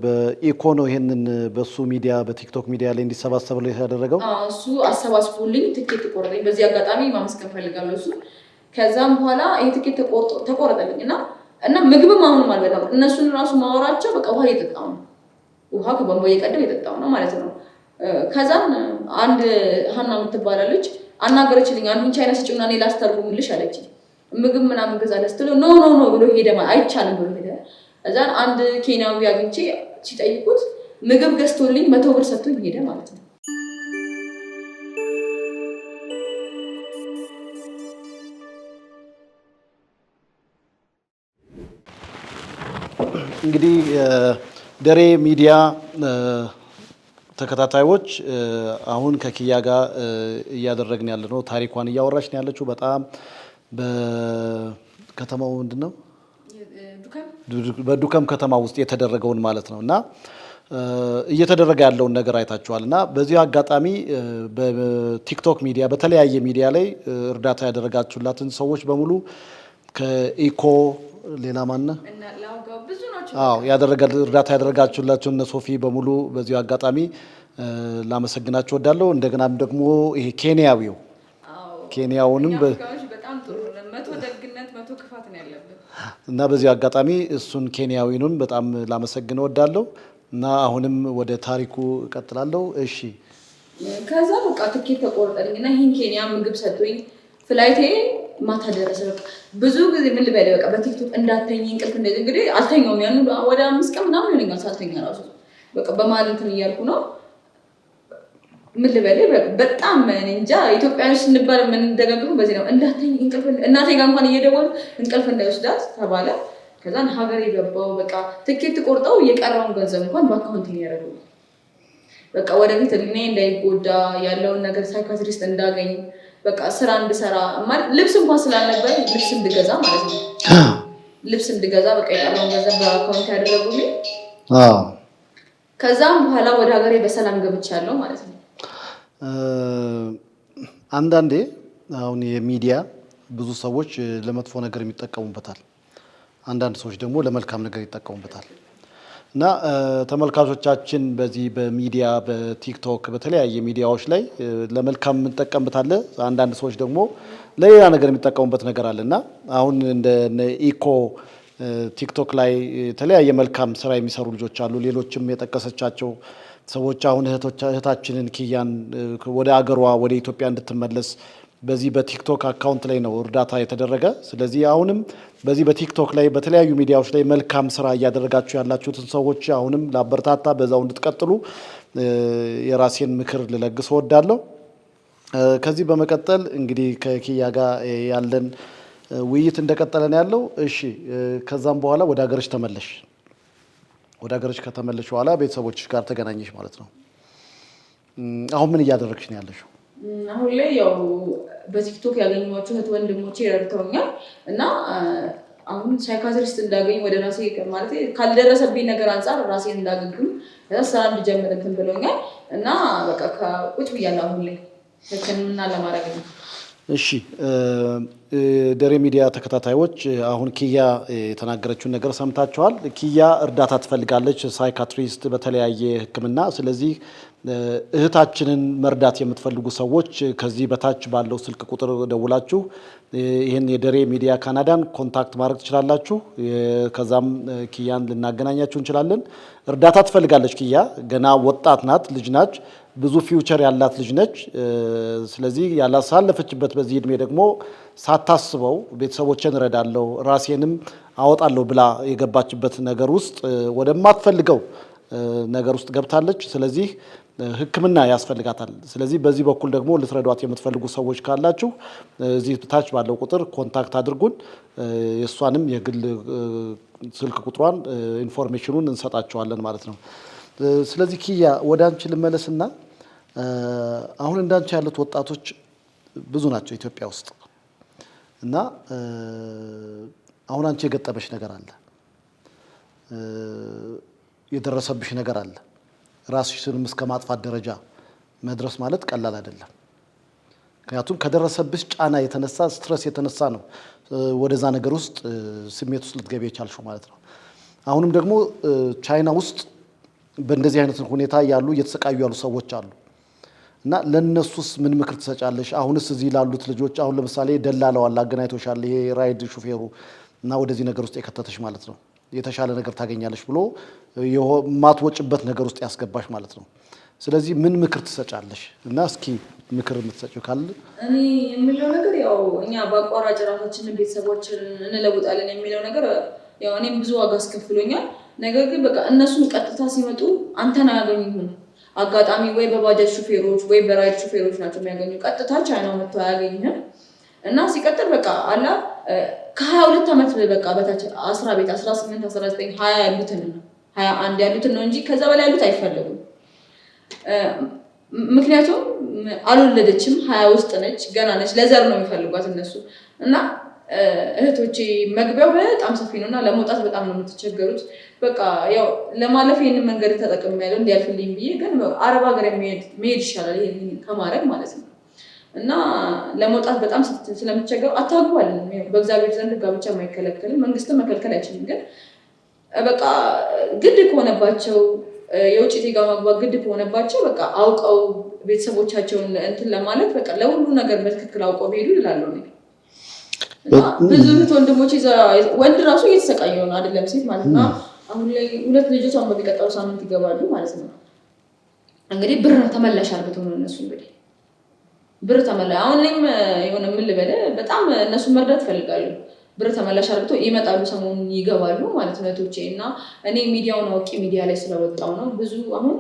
በኢኮ ነው ይሄንን በሱ ሚዲያ በቲክቶክ ሚዲያ ላይ እንዲሰባሰብ ላይ ያደረገው? እሱ አሰባስቦልኝ ትኬት ቆረጠልኝ። በዚህ አጋጣሚ ማመስገን ፈልጋለሁ እሱ። ከዛም በኋላ ይሄ ትኬት ተቆረጠልኝ እና ምግብም አሁንም አልበላም። እነሱን ራሱ ማወራቸው በቃ ውሃ እየጠጣሁ ነው፣ ውሃ ከቧንቧ እየቀዳሁ እየጠጣሁ ነው ማለት ነው። ከዛም አንድ ሀና የምትባላለች አናገረችልኝ። አንዱን ቻይና ስጭውና እኔ ላስተርጉምልሽ አለችኝ። ምግብ ምናምን ገዛለህ ስትለው ኖ ብሎ ሄደ። አይቻልም ብሎ ሄደ። እዛን አንድ ኬንያዊ አግኝቼ ሲጠይቁት ምግብ ገዝቶልኝ 100 ብር ሰጥቶኝ ሄደ ማለት ነው። እንግዲህ ደሬ ሚዲያ ተከታታዮች አሁን ከኪያ ጋር እያደረግን ያለ ነው። ታሪኳን እያወራች ነው ያለችው። በጣም በከተማው ምንድነው በዱከም ከተማ ውስጥ የተደረገውን ማለት ነው እና እየተደረገ ያለውን ነገር አይታችኋል። እና በዚህ አጋጣሚ በቲክቶክ ሚዲያ በተለያየ ሚዲያ ላይ እርዳታ ያደረጋችሁላትን ሰዎች በሙሉ ከኢኮ ሌላ ማን ነው እርዳታ ያደረጋችሁላችሁ እነ ሶፊ በሙሉ በዚህ አጋጣሚ ላመሰግናችሁ እወዳለሁ። እንደገናም ደግሞ ይሄ ኬንያዊው ኬንያውንም በጣም ጥሩ ነው። መቶ ደግነት እና በዚህ አጋጣሚ እሱን ኬንያዊኑን በጣም ላመሰግን እወዳለሁ። እና አሁንም ወደ ታሪኩ እቀጥላለሁ። እሺ ከዛ በቃ ትኬት ተቆርጠልኝ እና ይህን ኬንያ ምግብ ሰጡኝ። ፍላይቴ ማታ ደረሰ። በቃ ብዙ ጊዜ ምን ልበል በቃ በቲክቶክ እንዳተኝ እንቅልፍ እንደዚህ እንግዲህ አልተኛውም። ያኑ ወደ 5 ቀን ምናምን ይሆነኛል ሳልተኛ ራሱ በቃ በማለት እንትን እያልኩ ነው። ምን ልበል በጣም እንጃ ኢትዮጵያውያን ስንባል ምን እንደገገሙ በዚህ ነው። እንዳተኝ እንቅልፍ እናቴ ጋር እንኳን እየደወሉ እንቅልፍ እንዳይወስዳት ተባለ። ከዛን ሀገር የገባው በቃ ትኬት ቆርጠው የቀረውን ገንዘብ እንኳን በአካውንት ያደረጉ በቃ ወደፊት እኔ እንዳይጎዳ ያለውን ነገር ሳይካትሪስት እንዳገኝ በቃ ስራ እንድሰራ ማለት ልብስ እንኳን ስላልነበር ልብስ እንድገዛ ማለት ነው። ልብስ እንድገዛ በቃ የቀረውን ገንዘብ በአካውንት ያደረጉልኝ። ከዛም በኋላ ወደ ሀገሬ በሰላም ገብቻለሁ ማለት ነው። አንዳንዴ አሁን የሚዲያ ብዙ ሰዎች ለመጥፎ ነገር የሚጠቀሙበታል፣ አንዳንድ ሰዎች ደግሞ ለመልካም ነገር ይጠቀሙበታል። እና ተመልካቾቻችን በዚህ በሚዲያ በቲክቶክ በተለያየ ሚዲያዎች ላይ ለመልካም እንጠቀምበታል፣ አንዳንድ ሰዎች ደግሞ ለሌላ ነገር የሚጠቀሙበት ነገር አለ። እና አሁን እንደ ኢኮ ቲክቶክ ላይ የተለያየ መልካም ስራ የሚሰሩ ልጆች አሉ። ሌሎችም የጠቀሰቻቸው ሰዎች አሁን እህታችንን ኪያን ወደ አገሯ ወደ ኢትዮጵያ እንድትመለስ በዚህ በቲክቶክ አካውንት ላይ ነው እርዳታ የተደረገ። ስለዚህ አሁንም በዚህ በቲክቶክ ላይ በተለያዩ ሚዲያዎች ላይ መልካም ስራ እያደረጋችሁ ያላችሁትን ሰዎች አሁንም ላበረታታ፣ በዛው እንድትቀጥሉ የራሴን ምክር ልለግስ እወዳለሁ። ከዚህ በመቀጠል እንግዲህ ከኪያ ጋር ያለን ውይይት እንደቀጠለ ነው ያለው። እሺ ከዛም በኋላ ወደ ሀገርሽ ተመለሽ። ወደ ሀገርሽ ከተመለሽ በኋላ ቤተሰቦችሽ ጋር ተገናኘሽ ማለት ነው። አሁን ምን እያደረግሽ ነው ያለሽው? አሁን ላይ ያው በቲክቶክ ያገኘኋቸው እህት ወንድሞቼ ረድተውኛል እና አሁን ሳይካትሪስት እንዳገኝ ወደ ራሴ ማለት ካልደረሰብኝ ነገር አንጻር ራሴን እንዳገግም ስራ እንድጀምር እንትን ብለውኛል እና በቃ ቁጭ ብያለሁ አሁን ላይ ሕክምና ለማድረግ ነው። እሺ ደሬ ሚዲያ ተከታታዮች አሁን ኪያ የተናገረችውን ነገር ሰምታችኋል። ኪያ እርዳታ ትፈልጋለች፣ ሳይካትሪስት በተለያየ ሕክምና። ስለዚህ እህታችንን መርዳት የምትፈልጉ ሰዎች ከዚህ በታች ባለው ስልክ ቁጥር ደውላችሁ ይህን የደሬ ሚዲያ ካናዳን ኮንታክት ማድረግ ትችላላችሁ። ከዛም ኪያን ልናገናኛችሁ እንችላለን። እርዳታ ትፈልጋለች። ኪያ ገና ወጣት ናት፣ ልጅ ናች፣ ብዙ ፊውቸር ያላት ልጅ ነች። ስለዚህ ያላሳለፈችበት በዚህ እድሜ ደግሞ ሳታስበው ቤተሰቦችን እረዳለሁ ራሴንም አወጣለሁ ብላ የገባችበት ነገር ውስጥ ወደማትፈልገው ነገር ውስጥ ገብታለች። ስለዚህ ሕክምና ያስፈልጋታል። ስለዚህ በዚህ በኩል ደግሞ ልትረዷት የምትፈልጉ ሰዎች ካላችሁ እዚህ ታች ባለው ቁጥር ኮንታክት አድርጉን። የእሷንም የግል ስልክ ቁጥሯን ኢንፎርሜሽኑን እንሰጣቸዋለን ማለት ነው። ስለዚህ ኪያ ወደ አንቺ ልመለስና አሁን እንዳንቺ ያሉት ወጣቶች ብዙ ናቸው ኢትዮጵያ ውስጥ እና አሁን አንቺ የገጠመሽ ነገር አለ፣ የደረሰብሽ ነገር አለ። ራስሽንም እስከ ማጥፋት ደረጃ መድረስ ማለት ቀላል አይደለም። ምክንያቱም ከደረሰብሽ ጫና የተነሳ ስትረስ የተነሳ ነው ወደዛ ነገር ውስጥ ስሜት ውስጥ ልትገቢ የቻልሽው ማለት ነው። አሁንም ደግሞ ቻይና ውስጥ በእንደዚህ አይነት ሁኔታ ያሉ እየተሰቃዩ ያሉ ሰዎች አሉ እና ለነሱስ ምን ምክር ትሰጫለሽ? አሁንስ እዚህ ላሉት ልጆች አሁን ለምሳሌ ደላላው አለ አገናኝቶሻል፣ ይሄ ራይድ ሹፌሩ እና ወደዚህ ነገር ውስጥ የከተተሽ ማለት ነው። የተሻለ ነገር ታገኛለሽ ብሎ የማትወጭበት ነገር ውስጥ ያስገባሽ ማለት ነው። ስለዚህ ምን ምክር ትሰጫለሽ? እና እስኪ ምክር የምትሰጪው ካለ። እኔ የምለው ነገር ያው እኛ በአቋራጭ ራሳችንን ቤተሰቦችን እንለውጣለን የሚለው ነገር ያው እኔም ብዙ ዋጋ አስከፍሎኛል። ነገር ግን በቃ እነሱን ቀጥታ ሲመጡ አንተን አያገኙም። አጋጣሚ ወይ በባጃጅ ሹፌሮች ወይ በራይድ ሹፌሮች ናቸው የሚያገኙ። ቀጥታ ቻይና መጥቶ አያገኝም። እና ሲቀጥል በቃ አላ ከ22 ዓመት በቃ በታች 10 ቤት 18 19 20 ያሉትን ነው 21 ያሉትን ነው እንጂ ከዛ በላይ ያሉት አይፈልጉም። ምክንያቱም አልወለደችም፣ 20 ውስጥ ነች፣ ገና ነች። ለዘር ነው የሚፈልጓት እነሱ እና እህቶቼ መግቢያው በጣም ሰፊ ነው እና ለመውጣት በጣም ነው የምትቸገሩት። በቃ ያው ለማለፍ ይህንን መንገድ ተጠቅሜያለሁ እንዲያልፍልኝ ብዬ፣ ግን አረብ ሀገር መሄድ ይሻላል ይሄን ከማድረግ ማለት ነው። እና ለመውጣት በጣም ስለምትቸገሩ አታግባለን። በእግዚአብሔር ዘንድ ጋብቻ የማይከለከልም መንግስትም መከልከል አይችልም። ግን በቃ ግድ ከሆነባቸው የውጭ ዜጋ ማግባት ግድ ከሆነባቸው በቃ አውቀው ቤተሰቦቻቸውን እንትን ለማለት በቃ ለሁሉ ነገር በትክክል አውቀው ቢሄዱ ይላሉ። ብዙ ወንድሞች ወንድ ራሱ እየተሰቃየ ነው አይደለም ሴት ማለት ነው። አሁን ላይ 2 ልጆቿን በሚቀጥለው ሳምንት ይገባሉ ማለት ነው። እንግዲህ ብር ተመላሽ አርግተው ነው እነሱ እንግዲህ ብር ተመላሽ አሁን እኔም የሆነ ምን ልበለ በጣም እነሱ መርዳት ፈልጋለሁ። ብር ተመላሽ አርግተው ይመጣሉ ሰሞኑን ይገባሉ ማለት ነው እህቶቼ እና እኔ ሚዲያውን አውቄ ሚዲያ ላይ ስለወጣው ነው። ብዙ አሁን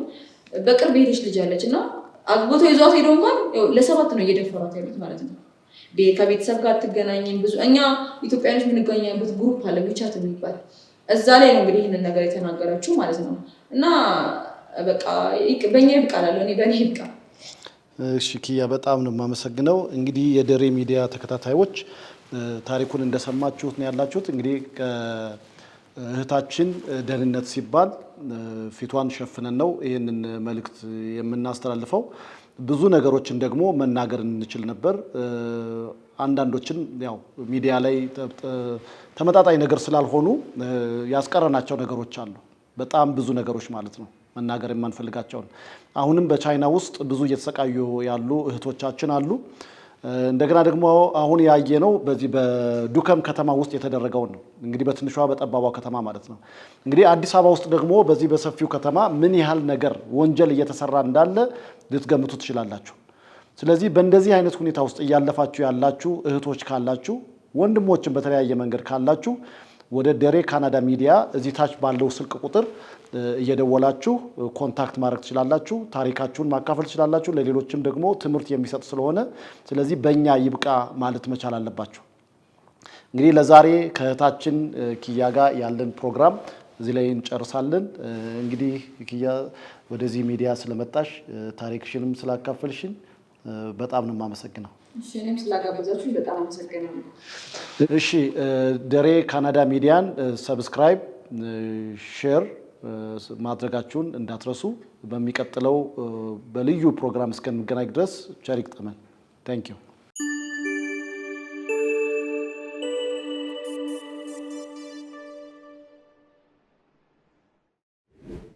በቅርብ ሄደች ልጅ አለች እና አግቦቶ ይዟት ሄዶ እንኳን ለ7 ነው እየደፈሯት ያሉት ማለት ነው። ከቤተሰብ ጋር አትገናኝም። ብዙ እኛ ኢትዮጵያኖች የምንገናኝበት ግሩፕ አለ ዊቻት የሚባል እዛ ላይ ነው እንግዲህ ይህንን ነገር የተናገረችው ማለት ነው። እና በቃ በእኛ ይብቃላለሁ እኔ በእኔ ይብቃ። እሺ ኪያ በጣም ነው የማመሰግነው። እንግዲህ የደሬ ሚዲያ ተከታታዮች ታሪኩን እንደሰማችሁት ነው ያላችሁት። እንግዲህ እህታችን ደህንነት ሲባል ፊቷን ሸፍነን ነው ይህንን መልእክት የምናስተላልፈው። ብዙ ነገሮችን ደግሞ መናገር እንችል ነበር። አንዳንዶችን ያው ሚዲያ ላይ ተመጣጣኝ ነገር ስላልሆኑ ያስቀረናቸው ነገሮች አሉ። በጣም ብዙ ነገሮች ማለት ነው መናገር የማንፈልጋቸውን። አሁንም በቻይና ውስጥ ብዙ እየተሰቃዩ ያሉ እህቶቻችን አሉ። እንደገና ደግሞ አሁን ያየነው በዚህ በዱከም ከተማ ውስጥ የተደረገውን ነው። እንግዲህ በትንሿ በጠባቧ ከተማ ማለት ነው። እንግዲህ አዲስ አበባ ውስጥ ደግሞ በዚህ በሰፊው ከተማ ምን ያህል ነገር ወንጀል እየተሰራ እንዳለ ልትገምቱ ትችላላችሁ። ስለዚህ በእንደዚህ አይነት ሁኔታ ውስጥ እያለፋችሁ ያላችሁ እህቶች ካላችሁ፣ ወንድሞችን በተለያየ መንገድ ካላችሁ ወደ ደሬ ካናዳ ሚዲያ እዚህ ታች ባለው ስልክ ቁጥር እየደወላችሁ ኮንታክት ማድረግ ትችላላችሁ። ታሪካችሁን ማካፈል ትችላላችሁ። ለሌሎችም ደግሞ ትምህርት የሚሰጥ ስለሆነ ስለዚህ በእኛ ይብቃ ማለት መቻል አለባችሁ። እንግዲህ ለዛሬ ከእህታችን ኪያ ጋር ያለን ፕሮግራም እዚህ ላይ እንጨርሳለን። እንግዲህ ኪያ ወደዚህ ሚዲያ ስለመጣሽ ታሪክሽንም ስላካፈልሽን በጣም ነው የማመሰግነው። እሺ እኔም ስላጋበዛችሁ በጣም አመሰግናለሁ። እሺ ደሬ ካናዳ ሚዲያን ሰብስክራይብ፣ ሼር ማድረጋችሁን እንዳትረሱ። በሚቀጥለው በልዩ ፕሮግራም እስከምንገናኝ ድረስ ቸር ይግጠመን። ታንክ ዩ